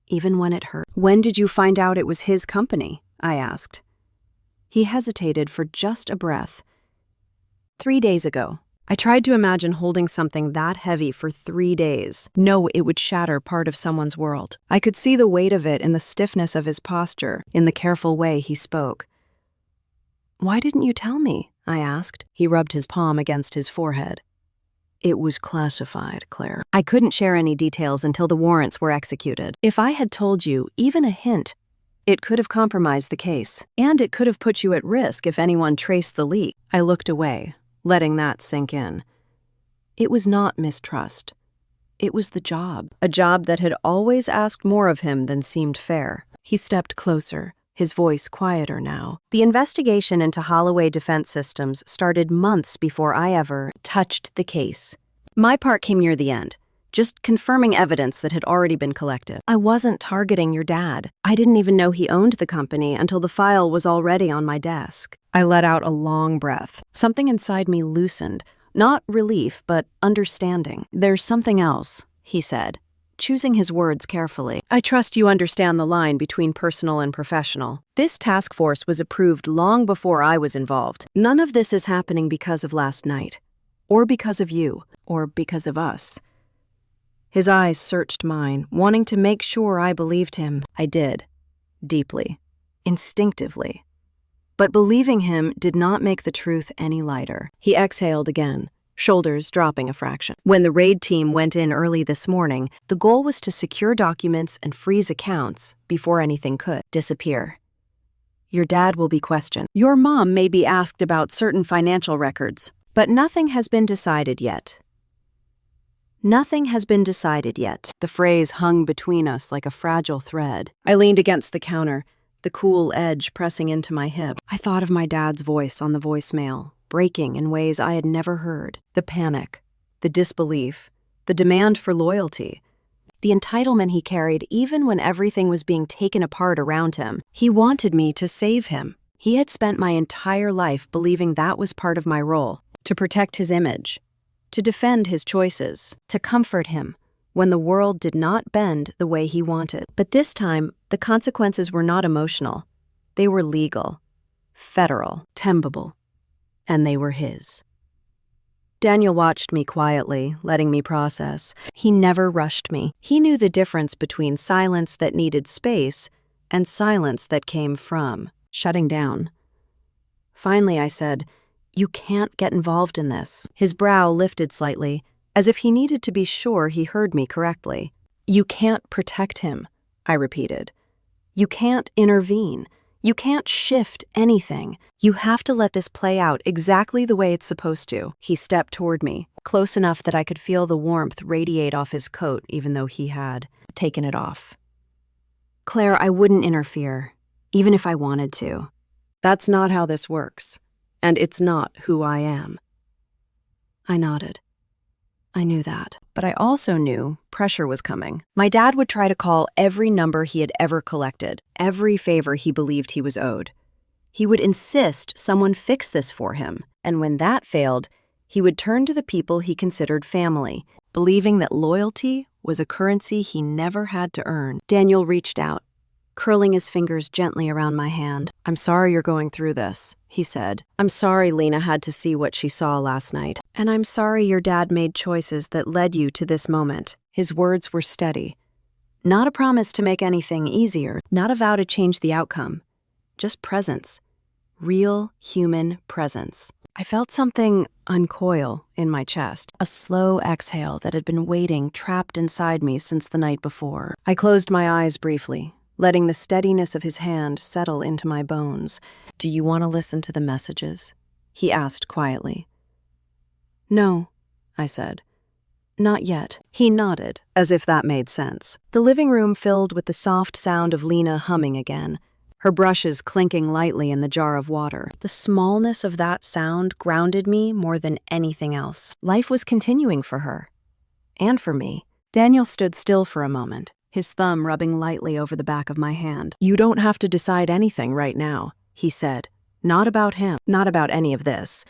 even when it hurt. "When did you find out it was his company?" I asked. He hesitated for just a breath. 3 days ago. I tried to imagine holding something that heavy for 3 days. No, it would shatter part of someone's world. I could see the weight of it in the stiffness of his posture, in the careful way he spoke. "Why didn't you tell me?" I asked. He rubbed his palm against his forehead. "It was classified, Claire. I couldn't share any details until the warrants were executed. If I had told you even a hint, it could have compromised the case, and it could have put you at risk if anyone traced the leak." I looked away, letting that sink in. It was not mistrust. It was the job, a job that had always asked more of him than seemed fair. He stepped closer, his voice quieter now. "The investigation into Holloway Defense Systems started months before I ever touched the case. My part came near the end, just confirming evidence that had already been collected. I wasn't targeting your dad. I didn't even know he owned the company until the file was already on my desk." I let out a long breath. Something inside me loosened, not relief, but understanding. "There's something else," he said, choosing his words carefully. "I trust you understand the line between personal and professional. This task force was approved long before I was involved. None of this is happening because of last night, or because of you, or because of us." His eyes searched mine, wanting to make sure I believed him. I did, deeply, instinctively. But believing him did not make the truth any lighter. He exhaled again, shoulders dropping a fraction. "When the raid team went in early this morning, the goal was to secure documents and freeze accounts before anything could disappear. Your dad will be questioned. Your mom may be asked about certain financial records, but nothing has been decided yet. Nothing has been decided yet." The phrase hung between us like a fragile thread. I leaned against the counter, the cool edge pressing into my hip. I thought of my dad's voice on the voicemail, breaking in ways I had never heard. The panic, the disbelief, the demand for loyalty, the entitlement he carried even when everything was being taken apart around him. He wanted me to save him. He had spent my entire life believing that was part of my role, to protect his image, to defend his choices, to comfort him when the world did not bend the way he wanted. But this time, the consequences were not emotional. They were legal, federal, temporable, and they were his. Daniel watched me quietly, letting me process. He never rushed me. He knew the difference between silence that needed space and silence that came from shutting down. Finally, I said, "You can't get involved in this." His brow lifted slightly, as if he needed to be sure he heard me correctly. "You can't protect him," I repeated. "You can't intervene. You can't shift anything. You have to let this play out exactly the way it's supposed to." He stepped toward me, close enough that I could feel the warmth radiate off his coat even though he had taken it off. "Claire, I wouldn't interfere, even if I wanted to. That's not how this works. And it's not who I am." I nodded. I knew that, but I also knew pressure was coming. My dad would try to call every number he had ever collected, every favor he believed he was owed. He would insist someone fix this for him, and when that failed, He would turn to the people he considered family, believing that loyalty was a currency he never had to earn. Daniel reached out, curling his fingers gently around my hand. "I'm sorry you're going through this," he said. "I'm sorry Lena had to see what she saw last night. And I'm sorry your dad made choices that led you to this moment." His words were steady. Not a promise to make anything easier, not a vow to change the outcome. Just presence. Real human presence. I felt something uncoil in my chest, a slow exhale that had been waiting trapped inside me since the night before. I closed my eyes briefly, letting the steadiness of his hand settle into my bones. "Do you want to listen to the messages?" he asked quietly. "No," I said. "Not yet." He nodded, as if that made sense. The living room filled with the soft sound of Lena humming again, her brushes clinking lightly in the jar of water. The smallness of that sound grounded me more than anything else. Life was continuing for her. And for me. Daniel stood still for a moment, his thumb rubbing lightly over the back of my hand. "You don't have to decide anything right now," he said. "Not about him, not about any of this."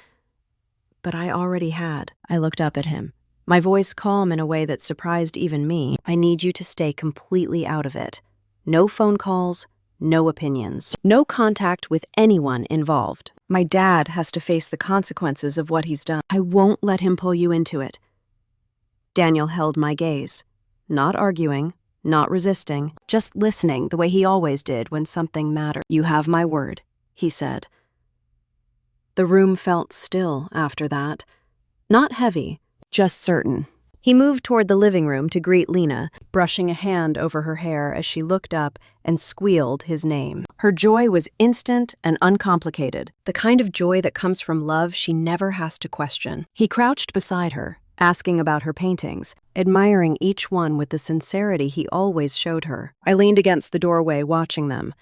But I already had. I looked up at him, my voice calm in a way that surprised even me. "I need you to stay completely out of it. No phone calls, no opinions, no contact with anyone involved. My dad has to face the consequences of what he's done. I won't let him pull you into it." Daniel held my gaze, not arguing, not resisting, just listening the way he always did when something mattered. "You have my word," he said. The room felt still after that. Not heavy, just certain. He moved toward the living room to greet Lena, brushing a hand over her hair as she looked up and squealed his name. Her joy was instant and uncomplicated, the kind of joy that comes from love she never has to question. He crouched beside her, asking about her paintings, admiring each one with the sincerity he always showed her. I leaned against the doorway watching them,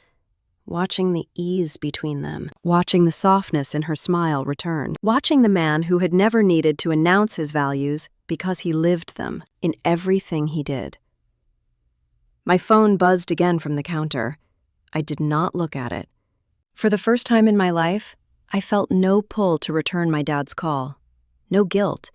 watching the ease between them, watching the softness in her smile return, watching the man who had never needed to announce his values because he lived them in everything he did. My phone buzzed again from the counter. I did not look at it. For the first time in my life, I felt no pull to return my dad's call. No guilt.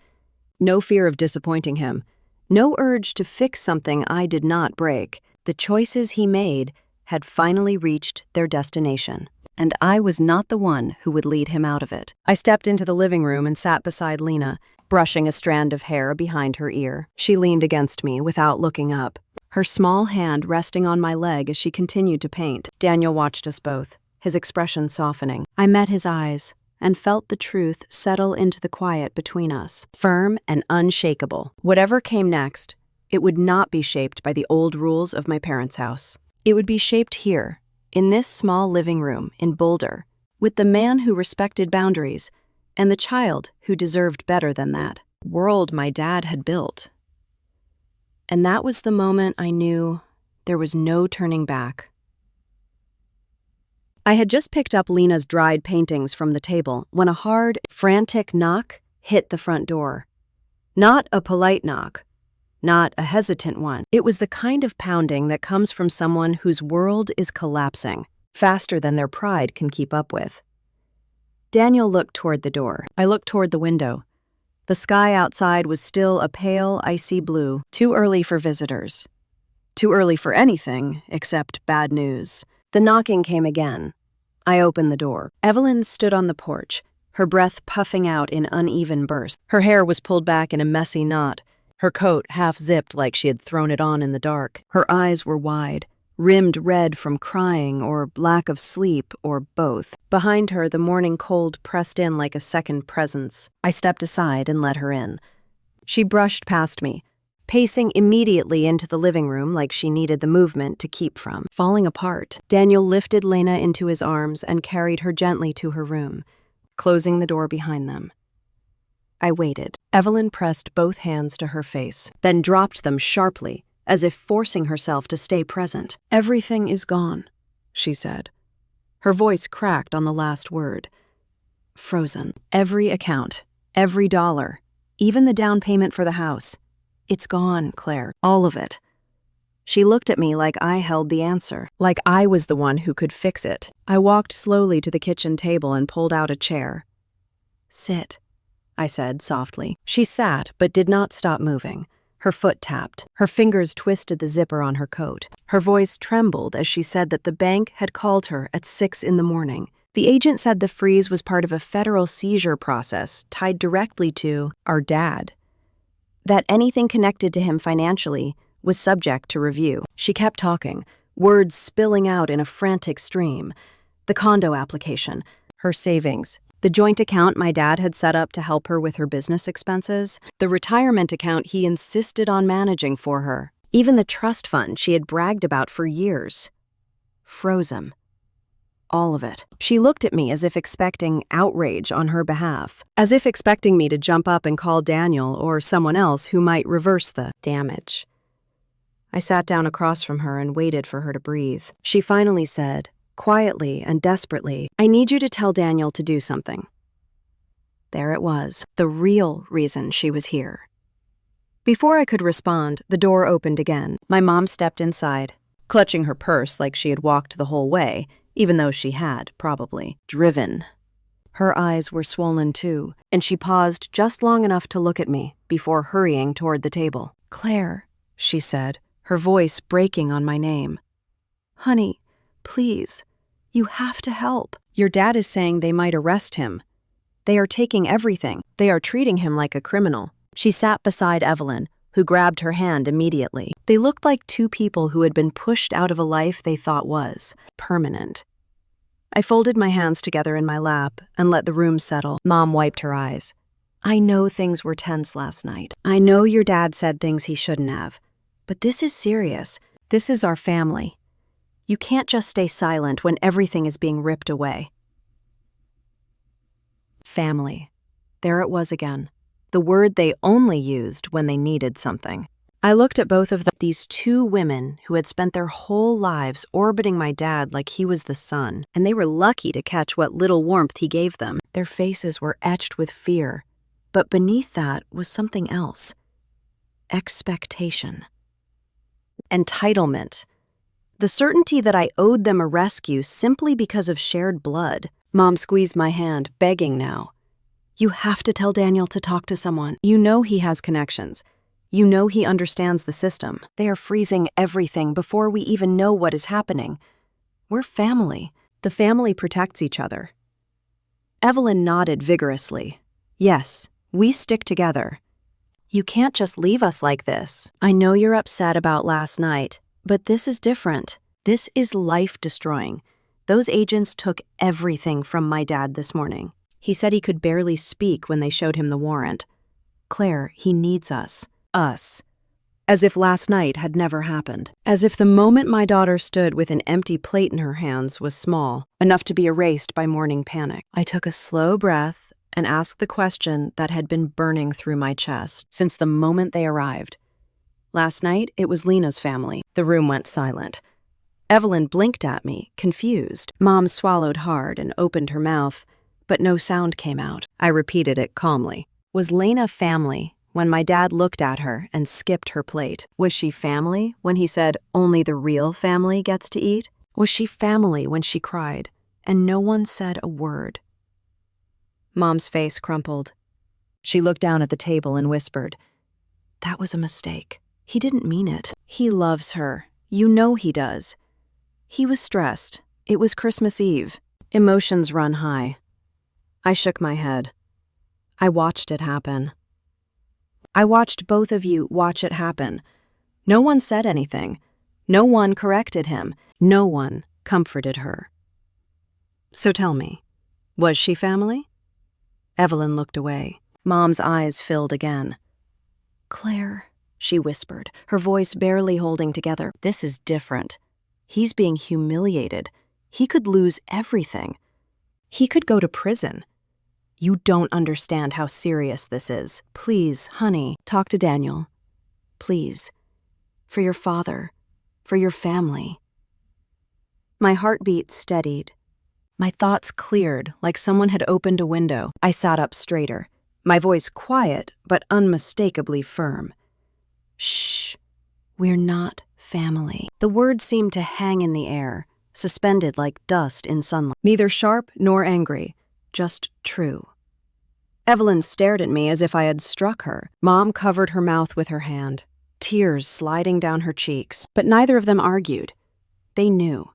No fear of disappointing him. No urge to fix something I did not break. The choices he made had finally reached their destination, and I was not the one who would lead him out of it. I stepped into the living room and sat beside Lena, brushing a strand of hair behind her ear. She leaned against me without looking up, her small hand resting on my leg as she continued to paint. Daniel watched us both, his expression softening. I met his eyes and felt the truth settle into the quiet between us, firm and unshakable. Whatever came next, it would not be shaped by the old rules of my parents' house. It would be shaped here, in this small living room in Boulder, with the man who respected boundaries and the child who deserved better than that. World my dad had built. And that was the moment I knew there was no turning back. I had just picked up Lena's dried paintings from the table when a hard, frantic knock hit the front door. Not a polite knock. Not a hesitant one. It was the kind of pounding that comes from someone whose world is collapsing, faster than their pride can keep up with. Daniel looked toward the door. I looked toward the window. The sky outside was still a pale, icy blue, too early for visitors. Too early for anything except bad news. The knocking came again. I opened the door. Evelyn stood on the porch, her breath puffing out in uneven bursts. Her hair was pulled back in a messy knot, her coat half-zipped like she had thrown it on in the dark. Her eyes were wide, rimmed red from crying or lack of sleep or both. Behind her, the morning cold pressed in like a second presence. I stepped aside and let her in. She brushed past me, pacing immediately into the living room like she needed the movement to keep from falling apart. Daniel lifted Lena into his arms and carried her gently to her room, closing the door behind them. I waited. Evelyn pressed both hands to her face, then dropped them sharply, as if forcing herself to stay present. "Everything is gone," she said. Her voice cracked on the last word. "Frozen. Every account, every dollar, even the down payment for the house. It's gone, Claire. All of it." She looked at me like I held the answer, like I was the one who could fix it. I walked slowly to the kitchen table and pulled out a chair. "Sit," I said softly. She sat but did not stop moving. Her foot tapped. Her fingers twisted the zipper on her coat. Her voice trembled as she said that the bank had called her at 6 in the morning. The agent said the freeze was part of a federal seizure process tied directly to our dad. That anything connected to him financially was subject to review. She kept talking, words spilling out in a frantic stream. The condo application, her savings, the joint account my dad had set up to help her with her business expenses, the retirement account he insisted on managing for her, even the trust fund she had bragged about for years. Frozen. All of it. She looked at me as if expecting outrage on her behalf, as if expecting me to jump up and call Daniel or someone else who might reverse the damage. I sat down across from her and waited for her to breathe. She finally said, quietly and desperately, "I need you to tell Daniel to do something." There it was, the real reason she was here. Before I could respond, the door opened again. My mom stepped inside, clutching her purse like she had walked the whole way, even though she had, probably, driven. Her eyes were swollen too, and she paused just long enough to look at me before hurrying toward the table. "Claire," she said, her voice breaking on my name. "Honey, please, you have to help. Your dad is saying they might arrest him. They are taking everything. They are treating him like a criminal." She sat beside Evelyn, who grabbed her hand immediately. They looked like two people who had been pushed out of a life they thought was permanent. I folded my hands together in my lap and let the room settle. Mom wiped her eyes. "I know things were tense last night. I know your dad said things he shouldn't have. But this is serious. This is our family. You can't just stay silent when everything is being ripped away." Family. There it was again. The word they only used when they needed something. I looked at both of them, these two women who had spent their whole lives orbiting my dad like he was the sun, and they were lucky to catch what little warmth he gave them. Their faces were etched with fear, but beneath that was something else. Expectation. Entitlement. The certainty that I owed them a rescue simply because of shared blood. Mom squeezed my hand, begging now. "You have to tell Daniel to talk to someone. You know he has connections. You know he understands the system. They are freezing everything before we even know what is happening. We're family. The family protects each other." Evelyn nodded vigorously. "Yes, we stick together. You can't just leave us like this. I know you're upset about last night, but this is different. This is life-destroying. Those agents took everything from my dad this morning. He said he could barely speak when they showed him the warrant. Claire, he needs us. Us. As if last night had never happened. As if the moment my daughter stood with an empty plate in her hands was small, enough to be erased by morning panic. I took a slow breath and asked the question that had been burning through my chest since the moment they arrived. Last night, it was Lena's family. The room went silent. Evelyn blinked at me, confused. Mom swallowed hard and opened her mouth, but no sound came out. I repeated it calmly. Was Lena family when my dad looked at her and skipped her plate? Was she family when he said only the real family gets to eat? Was she family when she cried and no one said a word? Mom's face crumpled. She looked down at the table and whispered, "That was a mistake. He didn't mean it. He loves her. You know he does. He was stressed. It was Christmas Eve. Emotions run high." I shook my head. I watched it happen. I watched both of you watch it happen. No one said anything. No one corrected him. No one comforted her. So tell me, was she family? Evelyn looked away. Mom's eyes filled again. "Claire," she whispered, her voice barely holding together. "This is different. He's being humiliated. He could lose everything. He could go to prison. You don't understand how serious this is. Please, honey, talk to Daniel. Please. For your father. For your family." My heartbeat steadied. My thoughts cleared like someone had opened a window. I sat up straighter, my voice quiet but unmistakably firm. "Shh. We're not family." The words seemed to hang in the air, suspended like dust in sunlight. Neither sharp nor angry, just true. Evelyn stared at me as if I had struck her. Mom covered her mouth with her hand, tears sliding down her cheeks. But neither of them argued. They knew.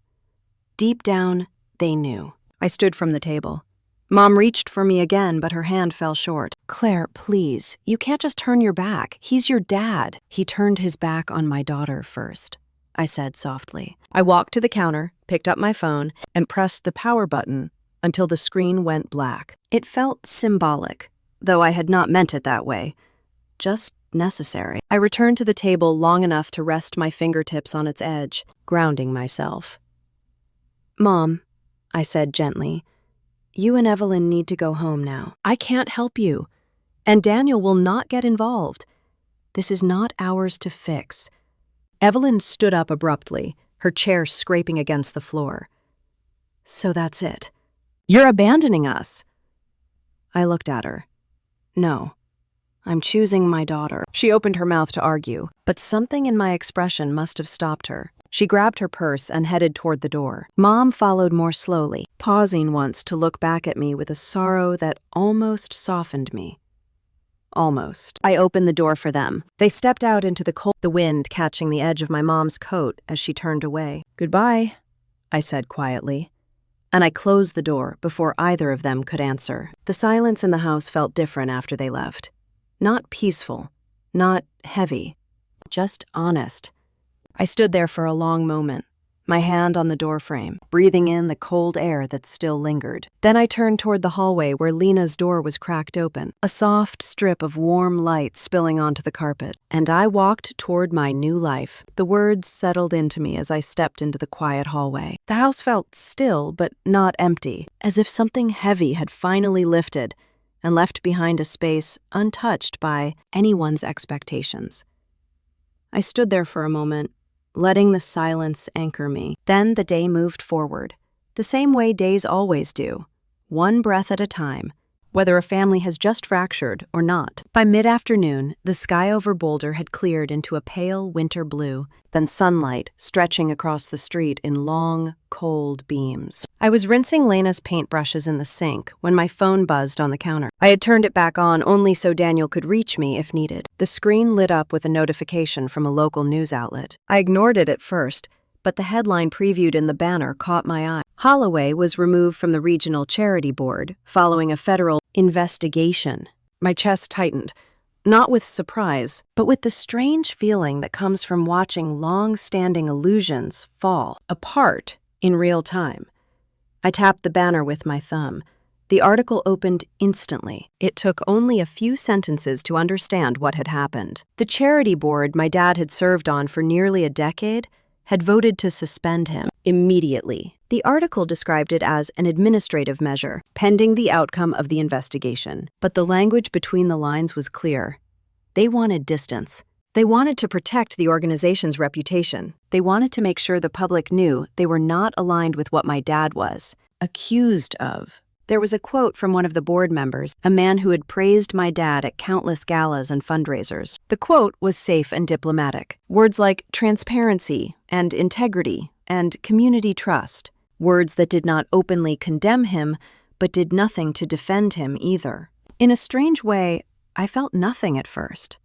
Deep down, they knew. I stood from the table. Mom reached for me again, but her hand fell short. "Claire, please, you can't just turn your back. He's your dad." "He turned his back on my daughter first," I said softly. I walked to the counter, picked up my phone, and pressed the power button until the screen went black. It felt symbolic, though I had not meant it that way. Just necessary. I returned to the table long enough to rest my fingertips on its edge, grounding myself. "Mom," I said gently, "you and Evelyn need to go home now. I can't help you, and Daniel will not get involved. This is not ours to fix." Evelyn stood up abruptly, her chair scraping against the floor. "So that's it? You're abandoning us?" I looked at her. "No, I'm choosing my daughter." She opened her mouth to argue, but something in my expression must have stopped her. She grabbed her purse and headed toward the door. Mom followed more slowly, pausing once to look back at me with a sorrow that almost softened me. Almost. I opened the door for them. They stepped out into the cold, the wind catching the edge of my mom's coat as she turned away. "Goodbye," I said quietly, and I closed the door before either of them could answer. The silence in the house felt different after they left. Not peaceful, not heavy, just honest. I stood there for a long moment, my hand on the doorframe, breathing in the cold air that still lingered. Then I turned toward the hallway where Lena's door was cracked open, a soft strip of warm light spilling onto the carpet, and I walked toward my new life. The words settled into me as I stepped into the quiet hallway. The house felt still, but not empty, as if something heavy had finally lifted and left behind a space untouched by anyone's expectations. I stood there for a moment, letting the silence anchor me. Then the day moved forward, the same way days always do, one breath at a time, whether a family has just fractured or not. By mid-afternoon, the sky over Boulder had cleared into a pale winter blue, then sunlight stretching across the street in long, cold beams. I was rinsing Lena's paintbrushes in the sink when my phone buzzed on the counter. I had turned it back on only so Daniel could reach me if needed. The screen lit up with a notification from a local news outlet. I ignored it at first, but the headline previewed in the banner caught my eye. Holloway was removed from the regional charity board following a federal investigation. My chest tightened, not with surprise, but with the strange feeling that comes from watching long-standing illusions fall apart in real time. I tapped the banner with my thumb. The article opened instantly. It took only a few sentences to understand what had happened. The charity board my dad had served on for nearly a decade had voted to suspend him immediately. The article described it as an administrative measure, pending the outcome of the investigation. But the language between the lines was clear. They wanted distance. They wanted to protect the organization's reputation. They wanted to make sure the public knew they were not aligned with what my dad was accused of. There was a quote from one of the board members, a man who had praised my dad at countless galas and fundraisers. The quote was safe and diplomatic. Words like transparency and integrity and community trust. Words that did not openly condemn him, but did nothing to defend him either. In a strange way, I felt nothing at first.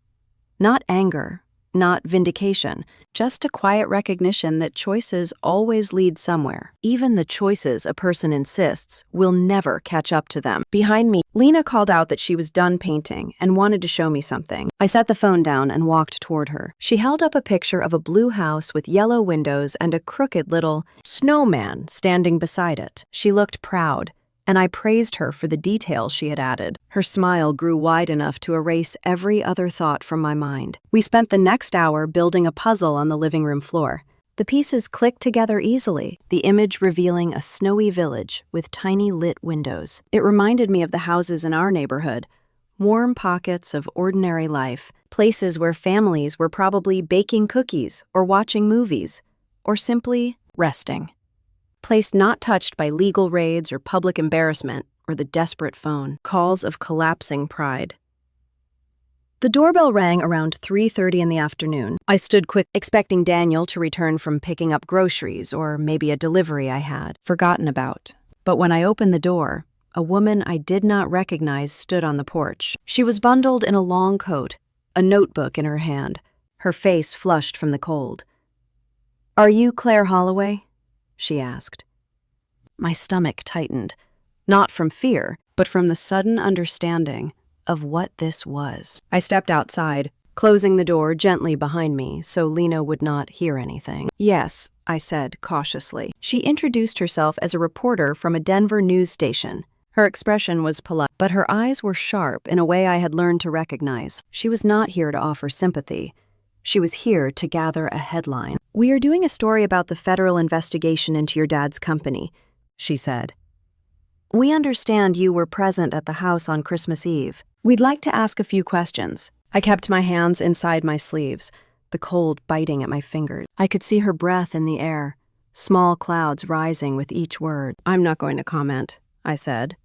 Not anger, not vindication, just a quiet recognition that choices always lead somewhere. Even the choices a person insists will never catch up to them. Behind me, Lena called out that she was done painting and wanted to show me something. I set the phone down and walked toward her. She held up a picture of a blue house with yellow windows and a crooked little snowman standing beside it. She looked proud, and I praised her for the details she had added. Her smile grew wide enough to erase every other thought from my mind. We spent the next hour building a puzzle on the living room floor. The pieces clicked together easily, the image revealing a snowy village with tiny lit windows. It reminded me of the houses in our neighborhood, warm pockets of ordinary life, places where families were probably baking cookies or watching movies, or simply resting. Place not touched by legal raids or public embarrassment or the desperate phone calls of collapsing pride. The doorbell rang around 3:30 in the afternoon. I stood quick, expecting Daniel to return from picking up groceries or maybe a delivery I had forgotten about. But when I opened the door, A woman I did not recognize stood on the porch. She was bundled in a long coat, a notebook in her hand, her face flushed from the cold. "Are you Claire Holloway?" she asked. My stomach tightened, not from fear, but from the sudden understanding of what this was. I stepped outside, closing the door gently behind me so Lena would not hear anything. "Yes," I said cautiously. She introduced herself as a reporter from a Denver news station. Her expression was polite, but her eyes were sharp in a way I had learned to recognize. She was not here to offer sympathy. She was here to gather a headline. "We are doing a story about the federal investigation into your dad's company," she said. "We understand you were present at the house on Christmas Eve. We'd like to ask a few questions." I kept my hands inside my sleeves, the cold biting at my fingers. I could see her breath in the air, small clouds rising with each word. "I'm not going to comment," I said.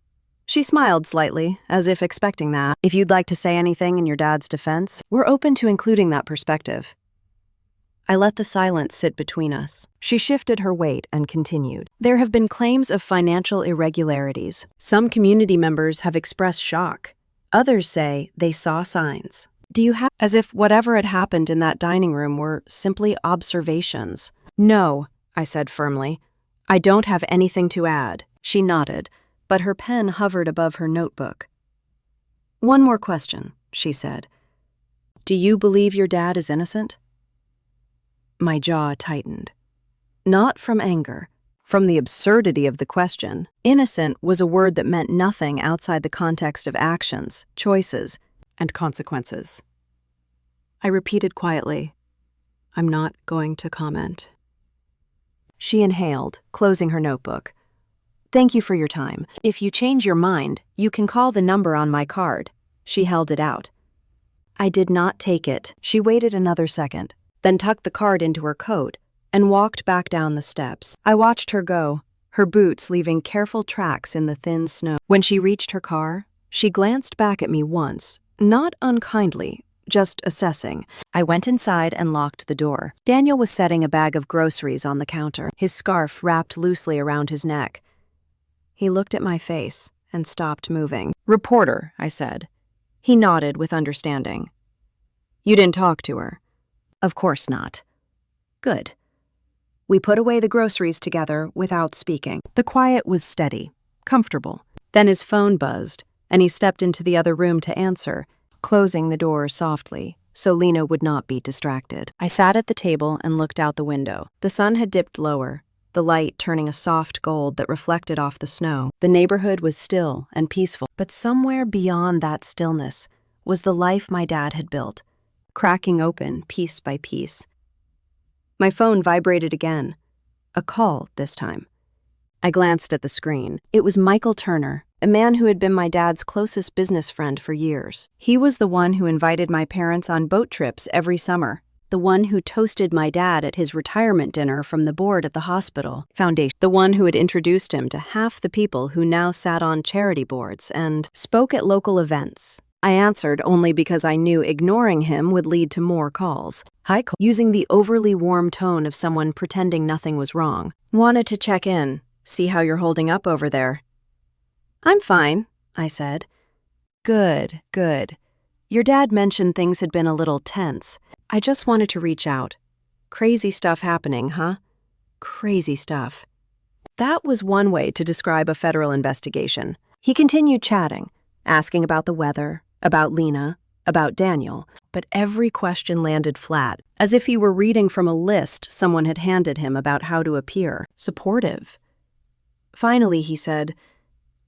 She smiled slightly, as if expecting that. "If you'd like to say anything in your dad's defense, we're open to including that perspective." I let the silence sit between us. She shifted her weight and continued. "There have been claims of financial irregularities. Some community members have expressed shock. Others say they saw signs. Do you have—" As if whatever had happened in that dining room were simply observations. "No," I said firmly. "I don't have anything to add." She nodded, but her pen hovered above her notebook. "One more question," she said. "Do you believe your dad is innocent?" My jaw tightened. Not from anger, from the absurdity of the question. Innocent was a word that meant nothing outside the context of actions, choices, and consequences. I repeated quietly, "I'm not going to comment." She inhaled, closing her notebook. "Thank you for your time. If you change your mind, you can call the number on my card." She held it out. I did not take it. She waited another second, then tucked the card into her coat and walked back down the steps. I watched her go, her boots leaving careful tracks in the thin snow. When she reached her car, she glanced back at me once, not unkindly, just assessing. I went inside and locked the door. Daniel was setting a bag of groceries on the counter, his scarf wrapped loosely around his neck. He looked at my face and stopped moving. "Reporter," I said. He nodded with understanding. "You didn't talk to her?" "Of course not." "Good." We put away the groceries together without speaking. The quiet was steady, comfortable. Then his phone buzzed, and he stepped into the other room to answer, closing the door softly so Lena would not be distracted. I sat at the table and looked out the window. The sun had dipped lower, the light turning a soft gold that reflected off the snow. The neighborhood was still and peaceful, but somewhere beyond that stillness was the life my dad had built, cracking open piece by piece. My phone vibrated again. A call this time. I glanced at the screen. It was Michael Turner, a man who had been my dad's closest business friend for years. He was the one who invited my parents on boat trips every summer, the one who toasted my dad at his retirement dinner from the board at the hospital foundation, the one who had introduced him to half the people who now sat on charity boards and spoke at local events. I answered only because I knew ignoring him would lead to more calls. "Hi," using the overly warm tone of someone pretending nothing was wrong. "Wanted to check in, see how you're holding up over there." "I'm fine," I said. Good. Your dad mentioned things had been a little tense. I just wanted to reach out. Crazy stuff happening, huh? Crazy stuff." That was one way to describe a federal investigation. He continued chatting, asking about the weather, about Lena, about Daniel, but every question landed flat, as if he were reading from a list someone had handed him about how to appear supportive. Finally, he said,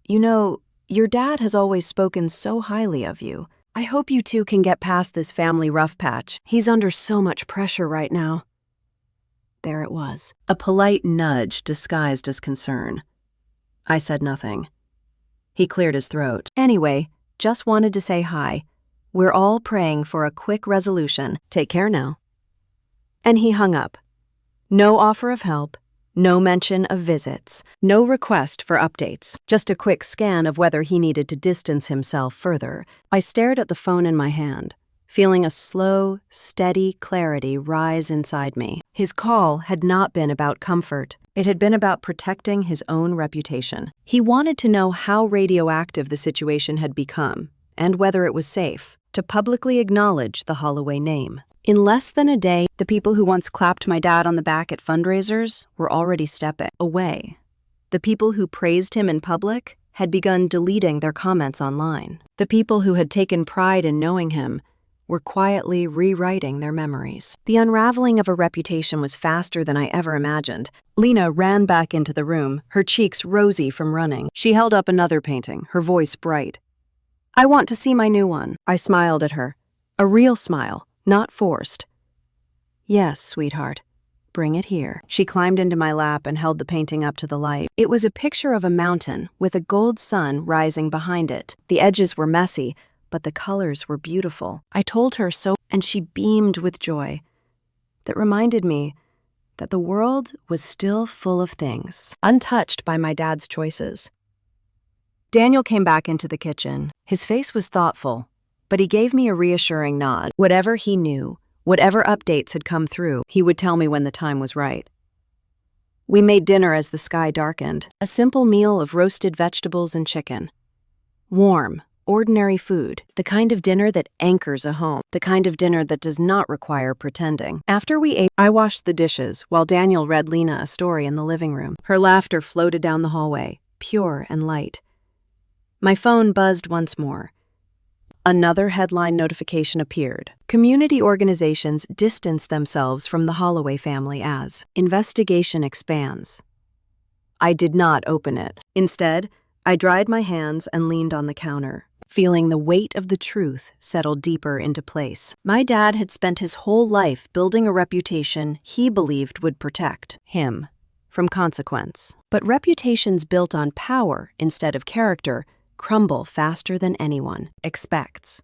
"You know, your dad has always spoken so highly of you. I hope you two can get past this family rough patch. He's under so much pressure right now." There it was, a polite nudge disguised as concern. I said nothing. He cleared his throat. "Anyway, just wanted to say hi. We're all praying for a quick resolution. Take care now." And he hung up. No offer of help, no mention of visits, no request for updates, just a quick scan of whether he needed to distance himself further. I stared at the phone in my hand, feeling a slow, steady clarity rise inside me. His call had not been about comfort. It had been about protecting his own reputation. He wanted to know how radioactive the situation had become, and whether it was safe to publicly acknowledge the Holloway name. In less than a day, the people who once clapped my dad on the back at fundraisers were already stepping away. The people who praised him in public had begun deleting their comments online. The people who had taken pride in knowing him were quietly rewriting their memories. The unraveling of a reputation was faster than I ever imagined. Lena ran back into the room, her cheeks rosy from running. She held up another painting, her voice bright. "I want to see my new one." I smiled at her. A real smile, not forced. "Yes, sweetheart. Bring it here." She climbed into my lap and held the painting up to the light. It was a picture of a mountain with a gold sun rising behind it. The edges were messy, but the colors were beautiful. I told her so, and she beamed with joy. That reminded me that the world was still full of things, untouched by my dad's choices. Daniel came back into the kitchen. His face was thoughtful, but he gave me a reassuring nod. Whatever he knew, whatever updates had come through, he would tell me when the time was right. We made dinner as the sky darkened, a simple meal of roasted vegetables and chicken. Warm, ordinary food, the kind of dinner that anchors a home, the kind of dinner that does not require pretending. After we ate, I washed the dishes while Daniel read Lena a story in the living room. Her laughter floated down the hallway, pure and light. My phone buzzed once more. Another headline notification appeared. Community organizations distance themselves from the Holloway family as investigation expands. I did not open it. Instead, I dried my hands and leaned on the counter, feeling the weight of the truth settle deeper into place. My dad had spent his whole life building a reputation he believed would protect him from consequence. But reputations built on power instead of character crumble faster than anyone expects.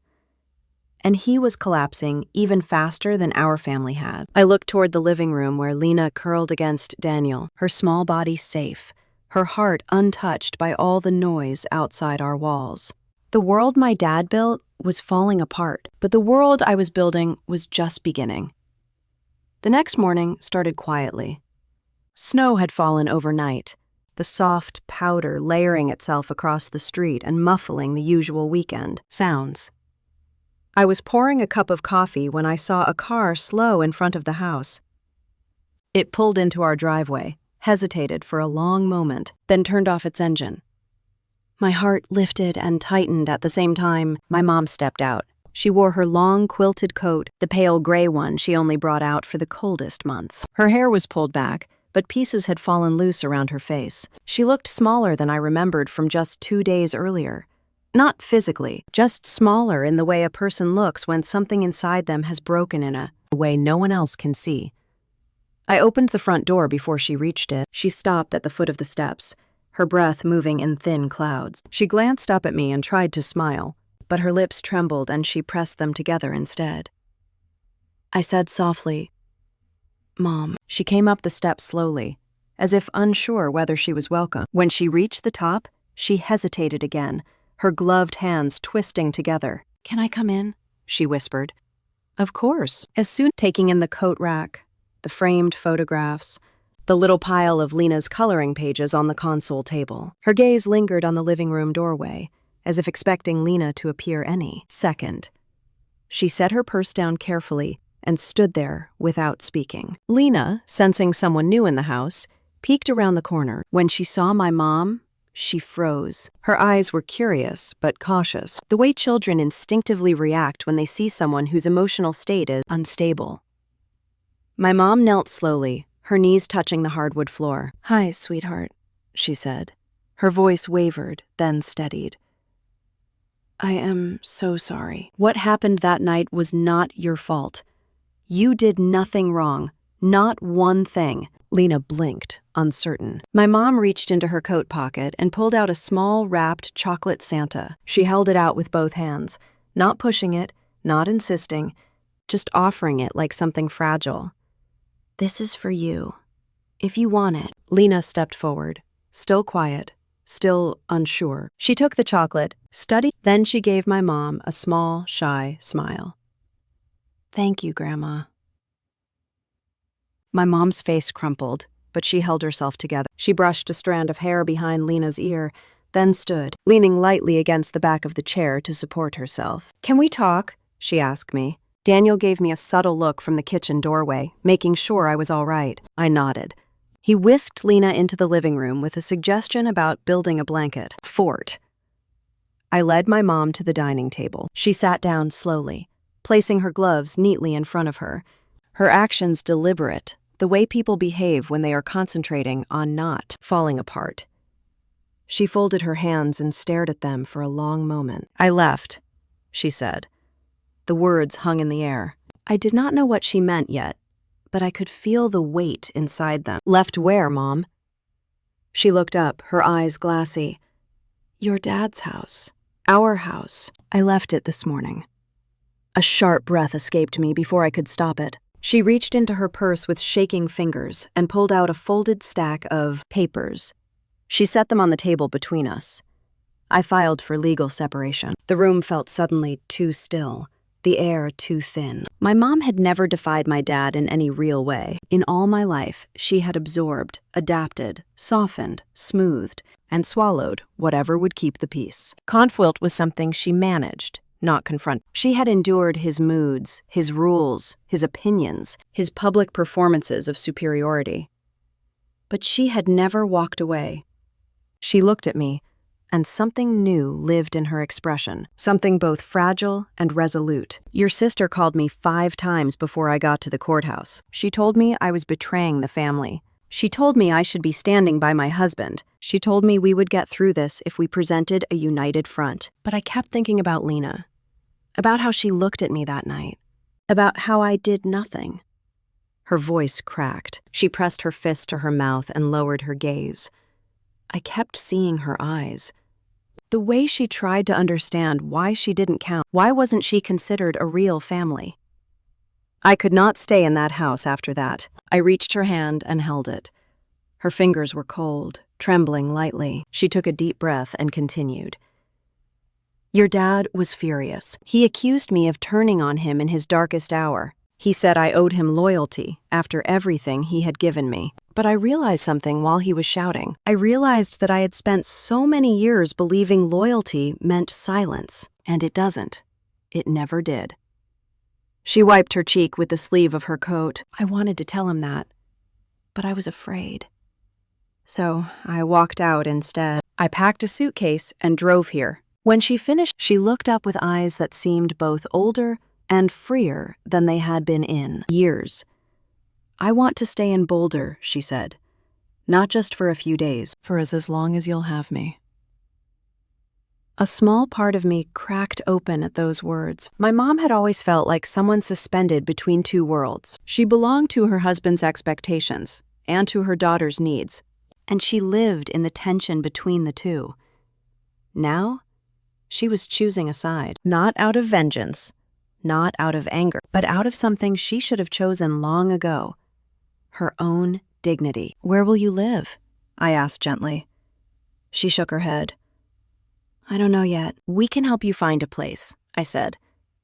And he was collapsing even faster than our family had. I looked toward the living room where Lena curled against Daniel, her small body safe, her heart untouched by all the noise outside our walls. The world my dad built was falling apart, but the world I was building was just beginning. The next morning started quietly. Snow had fallen overnight, the soft powder layering itself across the street and muffling the usual weekend sounds. I was pouring a cup of coffee when I saw a car slow in front of the house. It pulled into our driveway, hesitated for a long moment, then turned off its engine. My heart lifted and tightened at the same time. My mom stepped out. She wore her long quilted coat, the pale gray one she only brought out for the coldest months. Her hair was pulled back, but pieces had fallen loose around her face. She looked smaller than I remembered from just 2 days earlier. Not physically, just smaller in the way a person looks when something inside them has broken in a way no one else can see. I opened the front door before she reached it. She stopped at the foot of the steps, her breath moving in thin clouds. She glanced up at me and tried to smile, but her lips trembled and she pressed them together instead. I said softly, "Mom." She came up the steps slowly, as if unsure whether she was welcome. When she reached the top, she hesitated again, her gloved hands twisting together. "Can I come in?" she whispered. "Of course." As soon taking in the coat rack, the framed photographs, the little pile of Lena's coloring pages on the console table. Her gaze lingered on the living room doorway, as if expecting Lena to appear any second. She set her purse down carefully and stood there without speaking. Lena, sensing someone new in the house, peeked around the corner. When she saw my mom, she froze. Her eyes were curious but cautious, the way children instinctively react when they see someone whose emotional state is unstable. My mom knelt slowly, her knees touching the hardwood floor. "Hi, sweetheart," she said. Her voice wavered, then steadied. "I am so sorry. What happened that night was not your fault. You did nothing wrong, not one thing." Lena blinked, uncertain. My mom reached into her coat pocket and pulled out a small wrapped chocolate Santa. She held it out with both hands, not pushing it, not insisting, just offering it like something fragile. "This is for you, if you want it." Lena stepped forward, still quiet, still unsure. She took the chocolate, studied, then she gave my mom a small, shy smile. "Thank you, Grandma." My mom's face crumpled, but she held herself together. She brushed a strand of hair behind Lena's ear, then stood, leaning lightly against the back of the chair to support herself. "Can we talk?" she asked me. Daniel gave me a subtle look from the kitchen doorway, making sure I was all right. I nodded. He whisked Lena into the living room with a suggestion about building a blanket fort. I led my mom to the dining table. She sat down slowly, placing her gloves neatly in front of her, her actions deliberate, the way people behave when they are concentrating on not falling apart. She folded her hands and stared at them for a long moment. "I left," she said. The words hung in the air. I did not know what she meant yet, but I could feel the weight inside them. "Left where, Mom?" She looked up, her eyes glassy. "Your dad's house. Our house. I left it this morning." A sharp breath escaped me before I could stop it. She reached into her purse with shaking fingers and pulled out a folded stack of papers. She set them on the table between us. I filed for legal separation. The room felt suddenly too still, the air too thin. My mom had never defied my dad in any real way. In all my life, she had absorbed, adapted, softened, smoothed, and swallowed whatever would keep the peace. Conflict was something she managed, not confronted. She had endured his moods, his rules, his opinions, his public performances of superiority. But she had never walked away. She looked at me, and something new lived in her expression, something both fragile and resolute. "Your sister called me 5 times before I got to the courthouse. She told me I was betraying the family. She told me I should be standing by my husband. She told me we would get through this if we presented a united front." But I kept thinking about Lena, about how she looked at me that night, about how I did nothing. Her voice cracked. She pressed her fist to her mouth and lowered her gaze. I kept seeing her eyes. The way she tried to understand why she didn't count. Why wasn't she considered a real family? I could not stay in that house after that. I reached her hand and held it. Her fingers were cold, trembling lightly. She took a deep breath and continued. "Your dad was furious. He accused me of turning on him in his darkest hour. He said I owed him loyalty after everything he had given me. But I realized something while he was shouting. I realized that I had spent so many years believing loyalty meant silence, and it doesn't. It never did." She wiped her cheek with the sleeve of her coat. I wanted to tell him that, but I was afraid. So I walked out instead. I packed a suitcase and drove here. When she finished, she looked up with eyes that seemed both older and freer than they had been in years. "I want to stay in Boulder," she said. "Not just for a few days, for as long as you'll have me." A small part of me cracked open at those words. My mom had always felt like someone suspended between two worlds. She belonged to her husband's expectations and to her daughter's needs, and she lived in the tension between the two. Now, she was choosing a side, not out of vengeance, not out of anger, but out of something she should have chosen long ago. Her own dignity. "Where will you live?" I asked gently. She shook her head. "I don't know yet." "We can help you find a place," I said.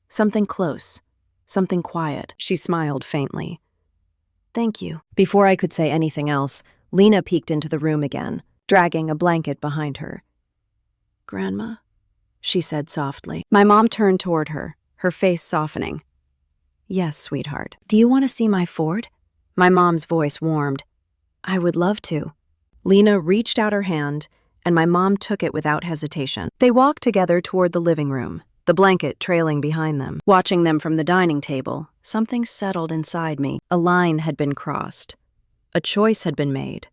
"Something close, something quiet." She smiled faintly. "Thank you." Before I could say anything else, Lena peeked into the room again, dragging a blanket behind her. "Grandma," she said softly. My mom turned toward her, her face softening. "Yes, sweetheart. Do you want to see my fort?" My mom's voice warmed. "I would love to." Lena reached out her hand, and my mom took it without hesitation. They walked together toward the living room, the blanket trailing behind them. Watching them from the dining table, something settled inside me. A line had been crossed. A choice had been made.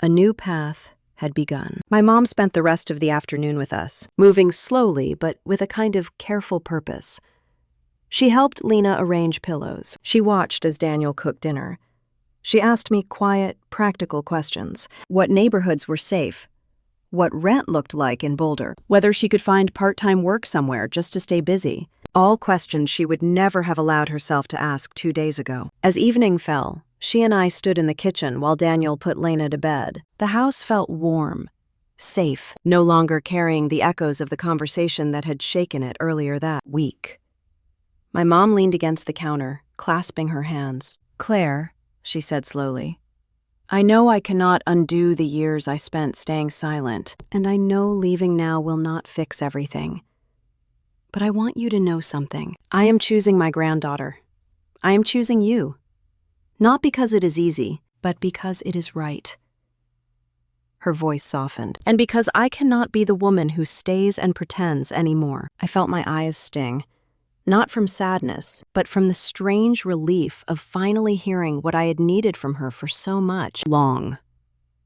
A new path had begun. My mom spent the rest of the afternoon with us, moving slowly but with a kind of careful purpose. She helped Lena arrange pillows. She watched as Daniel cooked dinner. She asked me quiet, practical questions. What neighborhoods were safe? What rent looked like in Boulder? Whether she could find part-time work somewhere just to stay busy? All questions she would never have allowed herself to ask 2 days ago. As evening fell, she and I stood in the kitchen while Daniel put Lena to bed. The house felt warm, safe, no longer carrying the echoes of the conversation that had shaken it earlier that week. My mom leaned against the counter, clasping her hands. "Claire," she said slowly, I know I cannot undo the years I spent staying silent, and I know leaving now will not fix everything. But I want you to know something. I am choosing my granddaughter. I am choosing you. Not because it is easy, but because it is right. Her voice softened. And because I cannot be the woman who stays and pretends anymore. I felt my eyes sting. Not from sadness, but from the strange relief of finally hearing what I had needed from her for so much long.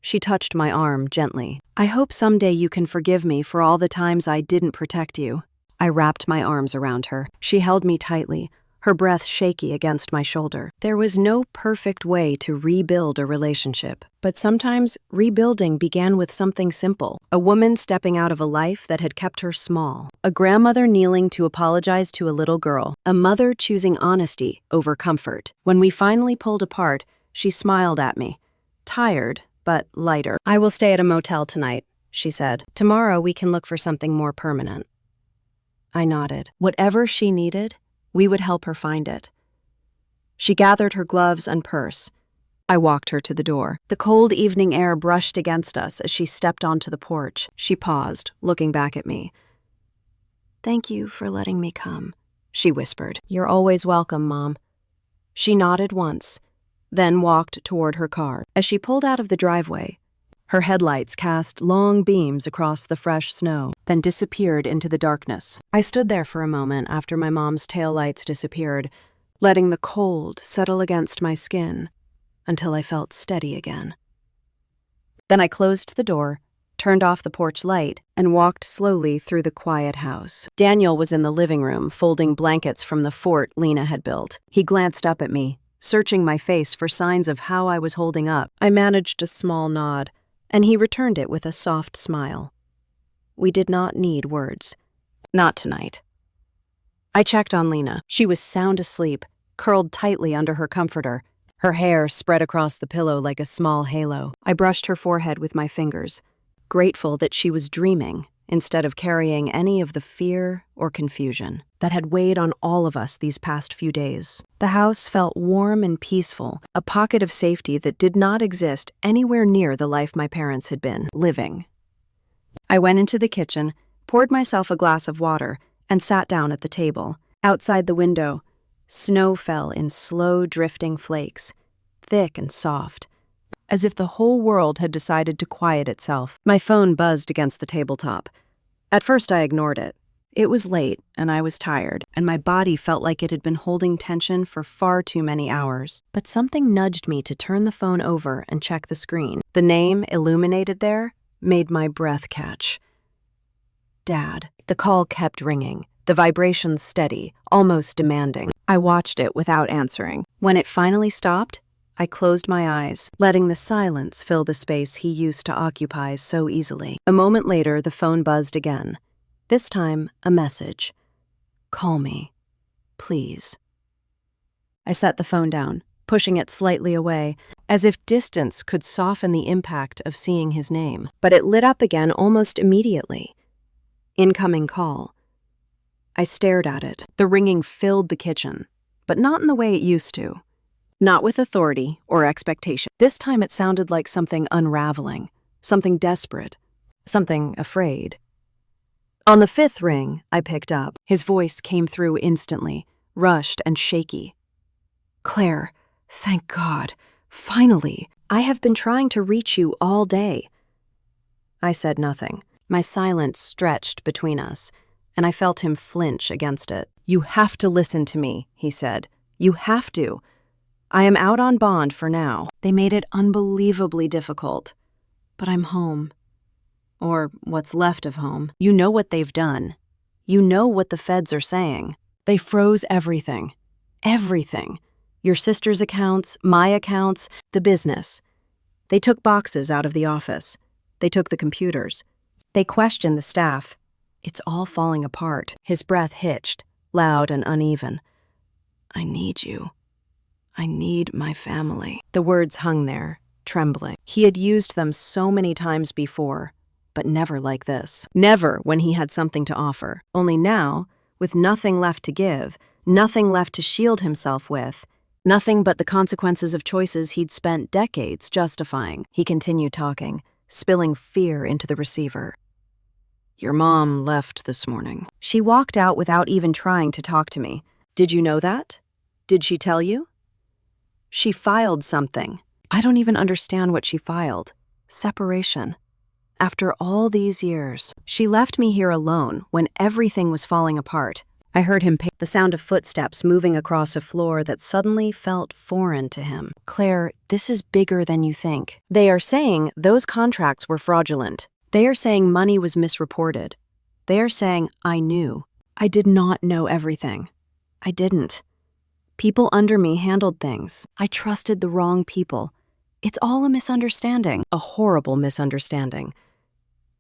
She touched my arm gently. I hope someday you can forgive me for all the times I didn't protect you. I wrapped my arms around her. She held me tightly, her breath shaky against my shoulder. There was no perfect way to rebuild a relationship, but sometimes rebuilding began with something simple. A woman stepping out of a life that had kept her small. A grandmother kneeling to apologize to a little girl. A mother choosing honesty over comfort. When we finally pulled apart, she smiled at me. Tired, but lighter. I will stay at a motel tonight, she said. Tomorrow we can look for something more permanent. I nodded. Whatever she needed, we would help her find it. She gathered her gloves and purse. I walked her to the door. The cold evening air brushed against us as she stepped onto the porch. She paused, looking back at me. "Thank you for letting me come," she whispered. "You're always welcome, Mom." She nodded once, then walked toward her car. As she pulled out of the driveway, her headlights cast long beams across the fresh snow, then disappeared into the darkness. I stood there for a moment after my mom's taillights disappeared, letting the cold settle against my skin until I felt steady again. Then I closed the door, turned off the porch light, and walked slowly through the quiet house. Daniel was in the living room, folding blankets from the fort Lena had built. He glanced up at me, searching my face for signs of how I was holding up. I managed a small nod, and he returned it with a soft smile. We did not need words. Not tonight. I checked on Lena. She was sound asleep, curled tightly under her comforter, her hair spread across the pillow like a small halo. I brushed her forehead with my fingers, grateful that she was dreaming instead of carrying any of the fear or confusion that had weighed on all of us these past few days. The house felt warm and peaceful, a pocket of safety that did not exist anywhere near the life my parents had been living. I went into the kitchen, poured myself a glass of water, and sat down at the table. Outside the window, snow fell in slow drifting flakes, thick and soft, as if the whole world had decided to quiet itself. My phone buzzed against the tabletop. At first I ignored it. It was late, and I was tired, and my body felt like it had been holding tension for far too many hours. But something nudged me to turn the phone over and check the screen. The name illuminated there made my breath catch. Dad. The call kept ringing, the vibrations steady, almost demanding. I watched it without answering. When it finally stopped, I closed my eyes, letting the silence fill the space he used to occupy so easily. A moment later, the phone buzzed again. This time, a message. "Call me, please." I set the phone down, pushing it slightly away, as if distance could soften the impact of seeing his name. But it lit up again almost immediately. Incoming call. I stared at it. The ringing filled the kitchen, but not in the way it used to. Not with authority or expectation. This time it sounded like something unraveling, something desperate, something afraid. On the fifth ring, I picked up. His voice came through instantly, rushed and shaky. "Claire, thank God. Finally. I have been trying to reach you all day." I said nothing. My silence stretched between us, and I felt him flinch against it. "You have to listen to me," he said. "You have to. I am out on bond for now." They made it unbelievably difficult. But I'm home. Or what's left of home. You know what they've done. You know what the feds are saying. They froze everything. Everything. Your sister's accounts, my accounts, the business. They took boxes out of the office. They took the computers. They questioned the staff. It's all falling apart. His breath hitched, loud and uneven. "I need you. I need my family." The words hung there, trembling. He had used them so many times before, but never like this. Never when he had something to offer. Only now, with nothing left to give, nothing left to shield himself with, Nothing but the consequences of choices he'd spent decades justifying. He continued talking, spilling fear into the receiver. Your mom left this morning. She walked out without even trying to talk to me. Did you know that? Did she tell you? She filed something. I don't even understand what she filed. Separation. After all these years, she left me here alone when everything was falling apart. I heard him the sound of footsteps moving across a floor that suddenly felt foreign to him. Claire, this is bigger than you think. They are saying those contracts were fraudulent. They are saying money was misreported. They are saying I knew. I did not know everything. I didn't. People under me handled things. I trusted the wrong people. It's all a misunderstanding. A horrible misunderstanding.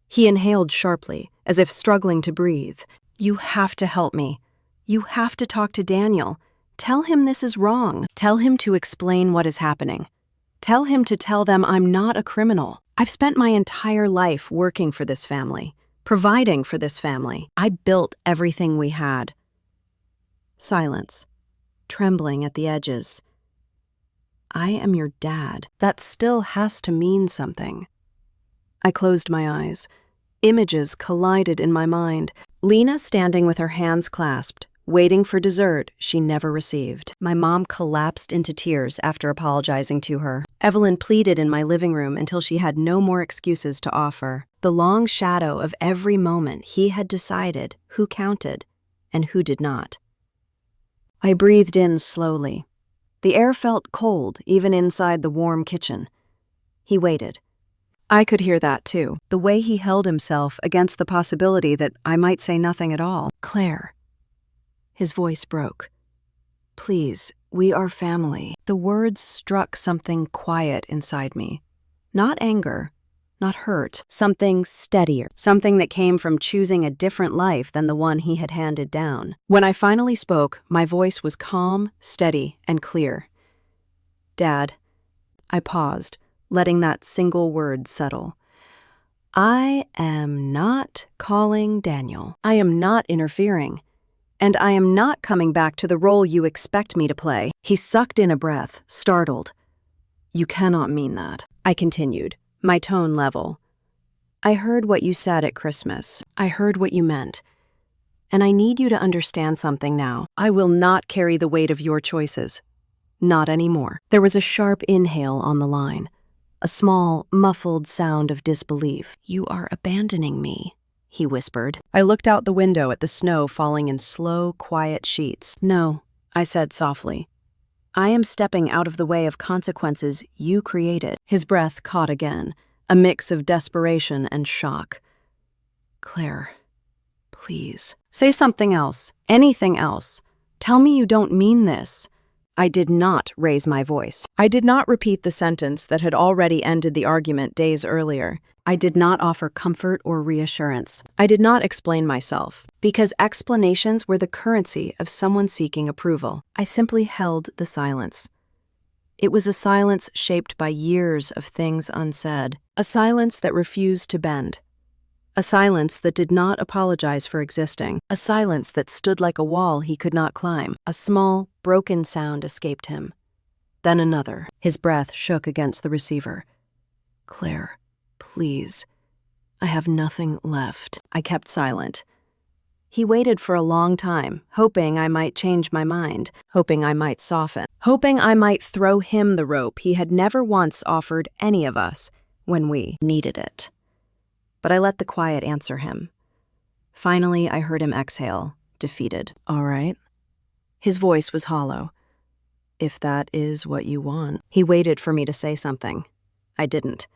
He inhaled sharply, as if struggling to breathe. You have to help me. You have to talk to Daniel. Tell him this is wrong. Tell him to explain what is happening. Tell him to tell them I'm not a criminal. I've spent my entire life working for this family, providing for this family. I built everything we had. Silence, trembling at the edges. I am your dad. That still has to mean something. I closed my eyes. Images collided in my mind. Lena standing with her hands clasped, waiting for dessert she never received. My mom collapsed into tears after apologizing to her. Evelyn pleaded in my living room until she had no more excuses to offer. The long shadow of every moment he had decided who counted and who did not. I breathed in slowly. The air felt cold even inside the warm kitchen. He waited. I could hear that too, the way he held himself against the possibility that I might say nothing at all. Claire. His voice broke. Please, we are family. The words struck something quiet inside me. Not anger, not hurt, something steadier, something that came from choosing a different life than the one he had handed down. When I finally spoke, my voice was calm, steady, and clear. Dad. I paused, letting that single word settle. I am not calling Daniel. I am not interfering. And I am not coming back to the role you expect me to play. He sucked in a breath, startled. You cannot mean that. I continued, my tone level. I heard what you said at Christmas. I heard what you meant. And I need you to understand something now. I will not carry the weight of your choices. Not anymore. There was a sharp inhale on the line. A small, muffled sound of disbelief. You are abandoning me, he whispered. I looked out the window at the snow falling in slow, quiet sheets. No, I said softly. I am stepping out of the way of consequences you created. His breath caught again, a mix of desperation and shock. Claire, please. Say something else, anything else. Tell me you don't mean this. I did not raise my voice. I did not repeat the sentence that had already ended the argument days earlier. I did not offer comfort or reassurance. I did not explain myself, because explanations were the currency of someone seeking approval. I simply held the silence. It was a silence shaped by years of things unsaid, a silence that refused to bend, a silence that did not apologize for existing, a silence that stood like a wall he could not climb. A small, broken sound escaped him. Then another. His breath shook against the receiver. Claire, please. I have nothing left. I kept silent. He waited for a long time, hoping I might change my mind, hoping I might soften, hoping I might throw him the rope he had never once offered any of us when we needed it. But I let the quiet answer him. Finally, I heard him exhale, defeated. All right. His voice was hollow. If that is what you want. He waited for me to say something. I didn't.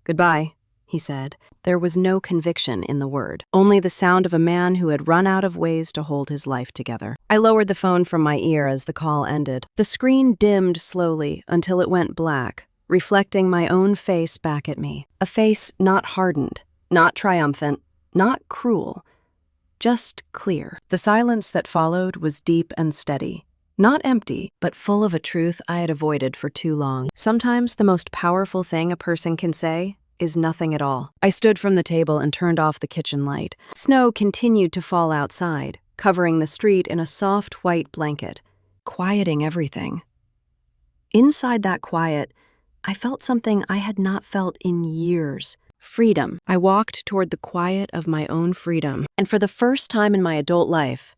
Goodbye, he said. There was no conviction in the word, only the sound of a man who had run out of ways to hold his life together. I lowered the phone from my ear as the call ended. The screen dimmed slowly until it went black, reflecting my own face back at me. A face not hardened, not triumphant, not cruel, just clear. The silence that followed was deep and steady, not empty, but full of a truth I had avoided for too long. Sometimes the most powerful thing a person can say is nothing at all. I stood from the table and turned off the kitchen light. Snow continued to fall outside, covering the street in a soft white blanket, quieting everything. Inside that quiet, I felt something I had not felt in years. Freedom. I walked toward the quiet of my own freedom. And for the first time in my adult life,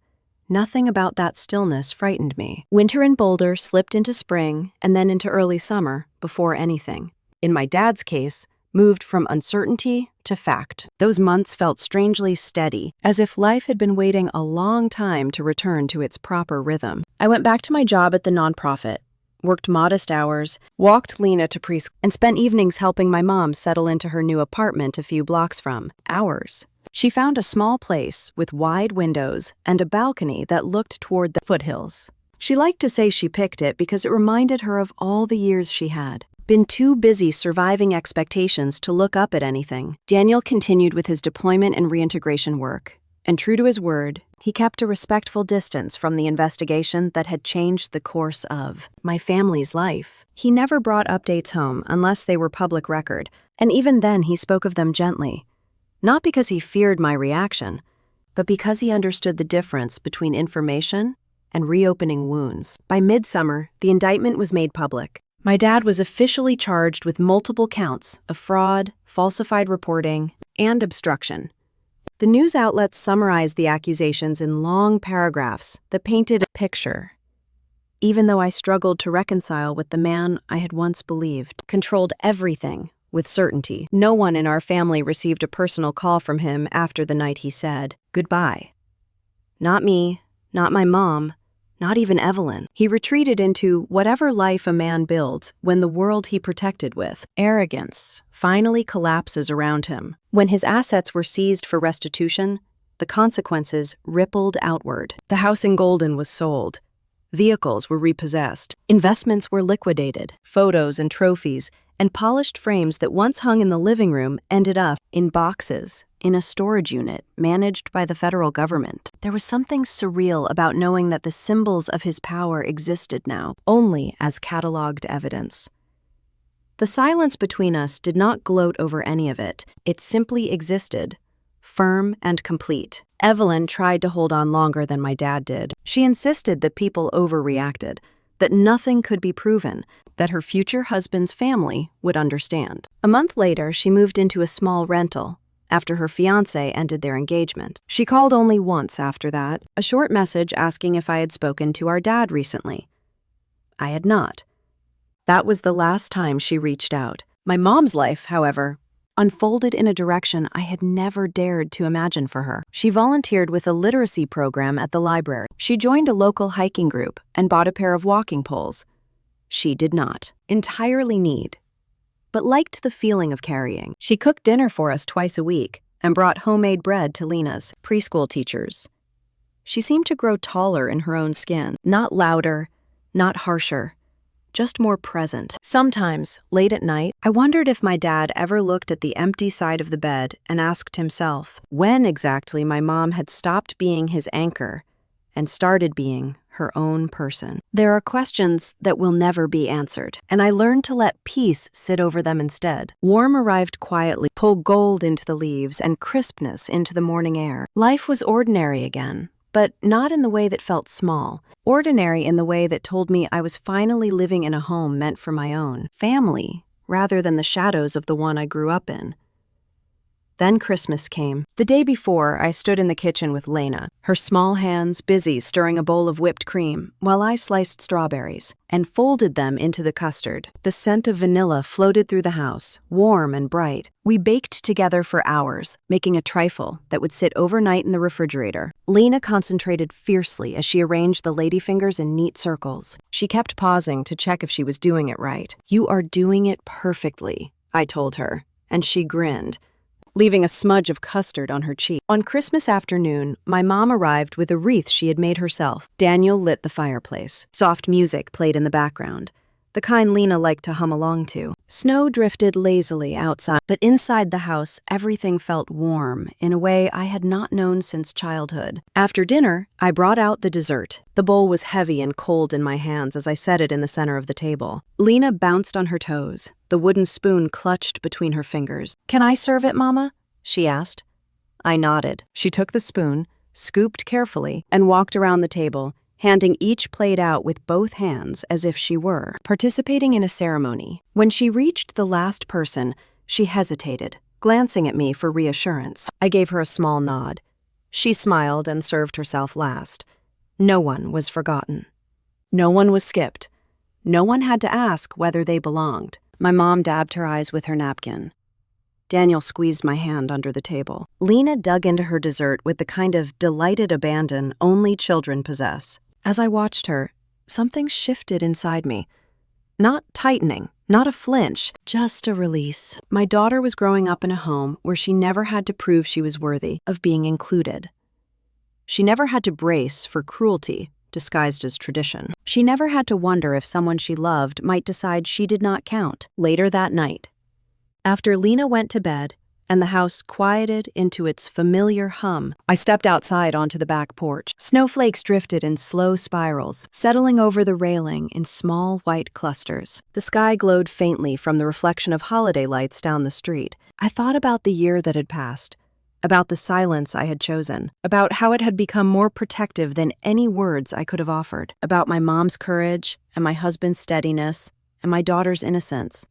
nothing about that stillness frightened me. Winter in Boulder slipped into spring and then into early summer before anything. In my dad's case, moved from uncertainty to fact. Those months felt strangely steady, as if life had been waiting a long time to return to its proper rhythm. I went back to my job at the nonprofit, worked modest hours, walked Lena to preschool, and spent evenings helping my mom settle into her new apartment a few blocks from. Hours. She found a small place with wide windows and a balcony that looked toward the foothills. She liked to say she picked it because it reminded her of all the years she had been too busy surviving expectations to look up at anything. Daniel continued with his deployment and reintegration work, and true to his word, he kept a respectful distance from the investigation that had changed the course of my family's life. He never brought updates home unless they were public record, and even then he spoke of them gently. Not because he feared my reaction, but because he understood the difference between information and reopening wounds. By midsummer, the indictment was made public. My dad was officially charged with multiple counts of fraud, falsified reporting, and obstruction. The news outlets summarized the accusations in long paragraphs that painted a picture. Even though I struggled to reconcile with the man I had once believed, controlled everything with certainty. No one in our family received a personal call from him after the night he said goodbye. Not me, not my mom, not even Evelyn. He retreated into whatever life a man builds when the world he protected with arrogance finally collapses around him. When his assets were seized for restitution, the consequences rippled outward. The house in Golden was sold. Vehicles were repossessed. Investments were liquidated. Photos and trophies and polished frames that once hung in the living room ended up in boxes in a storage unit managed by the federal government. There was something surreal about knowing that the symbols of his power existed now, only as cataloged evidence. The silence between us did not gloat over any of it. It simply existed, firm and complete. Evelyn tried to hold on longer than my dad did. She insisted that people overreacted, that nothing could be proven, that her future husband's family would understand. A month later, she moved into a small rental after her fiancé ended their engagement. She called only once after that, a short message asking if I had spoken to our dad recently. I had not. That was the last time she reached out. My mom's life, however, unfolded in a direction I had never dared to imagine for her. She volunteered with a literacy program at the library. She joined a local hiking group and bought a pair of walking poles. She did not entirely need, but liked the feeling of carrying. She cooked dinner for us twice a week and brought homemade bread to Lena's preschool teachers. She seemed to grow taller in her own skin, not louder, not harsher, just more present. Sometimes, late at night, I wondered if my dad ever looked at the empty side of the bed and asked himself when exactly my mom had stopped being his anchor and started being her own person. There are questions that will never be answered, and I learned to let peace sit over them instead. Warm arrived quietly, pulled gold into the leaves and crispness into the morning air. Life was ordinary again, but not in the way that felt small. Ordinary in the way that told me I was finally living in a home meant for my own family, rather than the shadows of the one I grew up in. Then Christmas came. The day before, I stood in the kitchen with Lena, her small hands busy stirring a bowl of whipped cream, while I sliced strawberries and folded them into the custard. The scent of vanilla floated through the house, warm and bright. We baked together for hours, making a trifle that would sit overnight in the refrigerator. Lena concentrated fiercely as she arranged the ladyfingers in neat circles. She kept pausing to check if she was doing it right. "You are doing it perfectly," I told her, and she grinned, leaving a smudge of custard on her cheek. On Christmas afternoon, my mom arrived with a wreath she had made herself. Daniel lit the fireplace. Soft music played in the background, the kind Lena liked to hum along to. Snow drifted lazily outside, but inside the house, everything felt warm in a way I had not known since childhood. After dinner, I brought out the dessert. The bowl was heavy and cold in my hands as I set it in the center of the table. Lena bounced on her toes, the wooden spoon clutched between her fingers. "Can I serve it, Mama?" she asked. I nodded. She took the spoon, scooped carefully, and walked around the table, handing each plate out with both hands as if she were participating in a ceremony. When she reached the last person, she hesitated, glancing at me for reassurance. I gave her a small nod. She smiled and served herself last. No one was forgotten. No one was skipped. No one had to ask whether they belonged. My mom dabbed her eyes with her napkin. Daniel squeezed my hand under the table. Lena dug into her dessert with the kind of delighted abandon only children possess. As I watched her, something shifted inside me. Not tightening, not a flinch, just a release. My daughter was growing up in a home where she never had to prove she was worthy of being included. She never had to brace for cruelty disguised as tradition. She never had to wonder if someone she loved might decide she did not count. Later that night, after Lena went to bed and the house quieted into its familiar hum, I stepped outside onto the back porch. Snowflakes drifted in slow spirals, settling over the railing in small white clusters. The sky glowed faintly from the reflection of holiday lights down the street. I thought about the year that had passed, about the silence I had chosen, about how it had become more protective than any words I could have offered, about my mom's courage and my husband's steadiness and my daughter's innocence,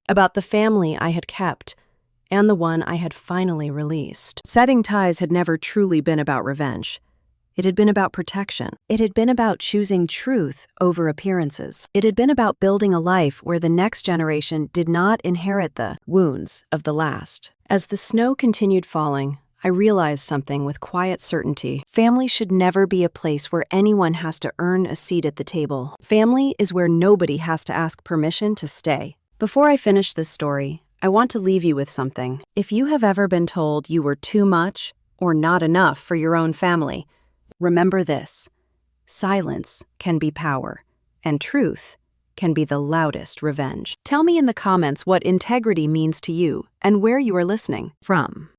about the family I had kept and the one I had finally released. Setting ties had never truly been about revenge. It had been about protection. It had been about choosing truth over appearances. It had been about building a life where the next generation did not inherit the wounds of the last. As the snow continued falling, I realized something with quiet certainty. Family should never be a place where anyone has to earn a seat at the table. Family is where nobody has to ask permission to stay. Before I finish this story, I want to leave you with something. If you have ever been told you were too much or not enough for your own family, remember this: silence can be power, and truth can be the loudest revenge. Tell me in the comments what integrity means to you and where you are listening from.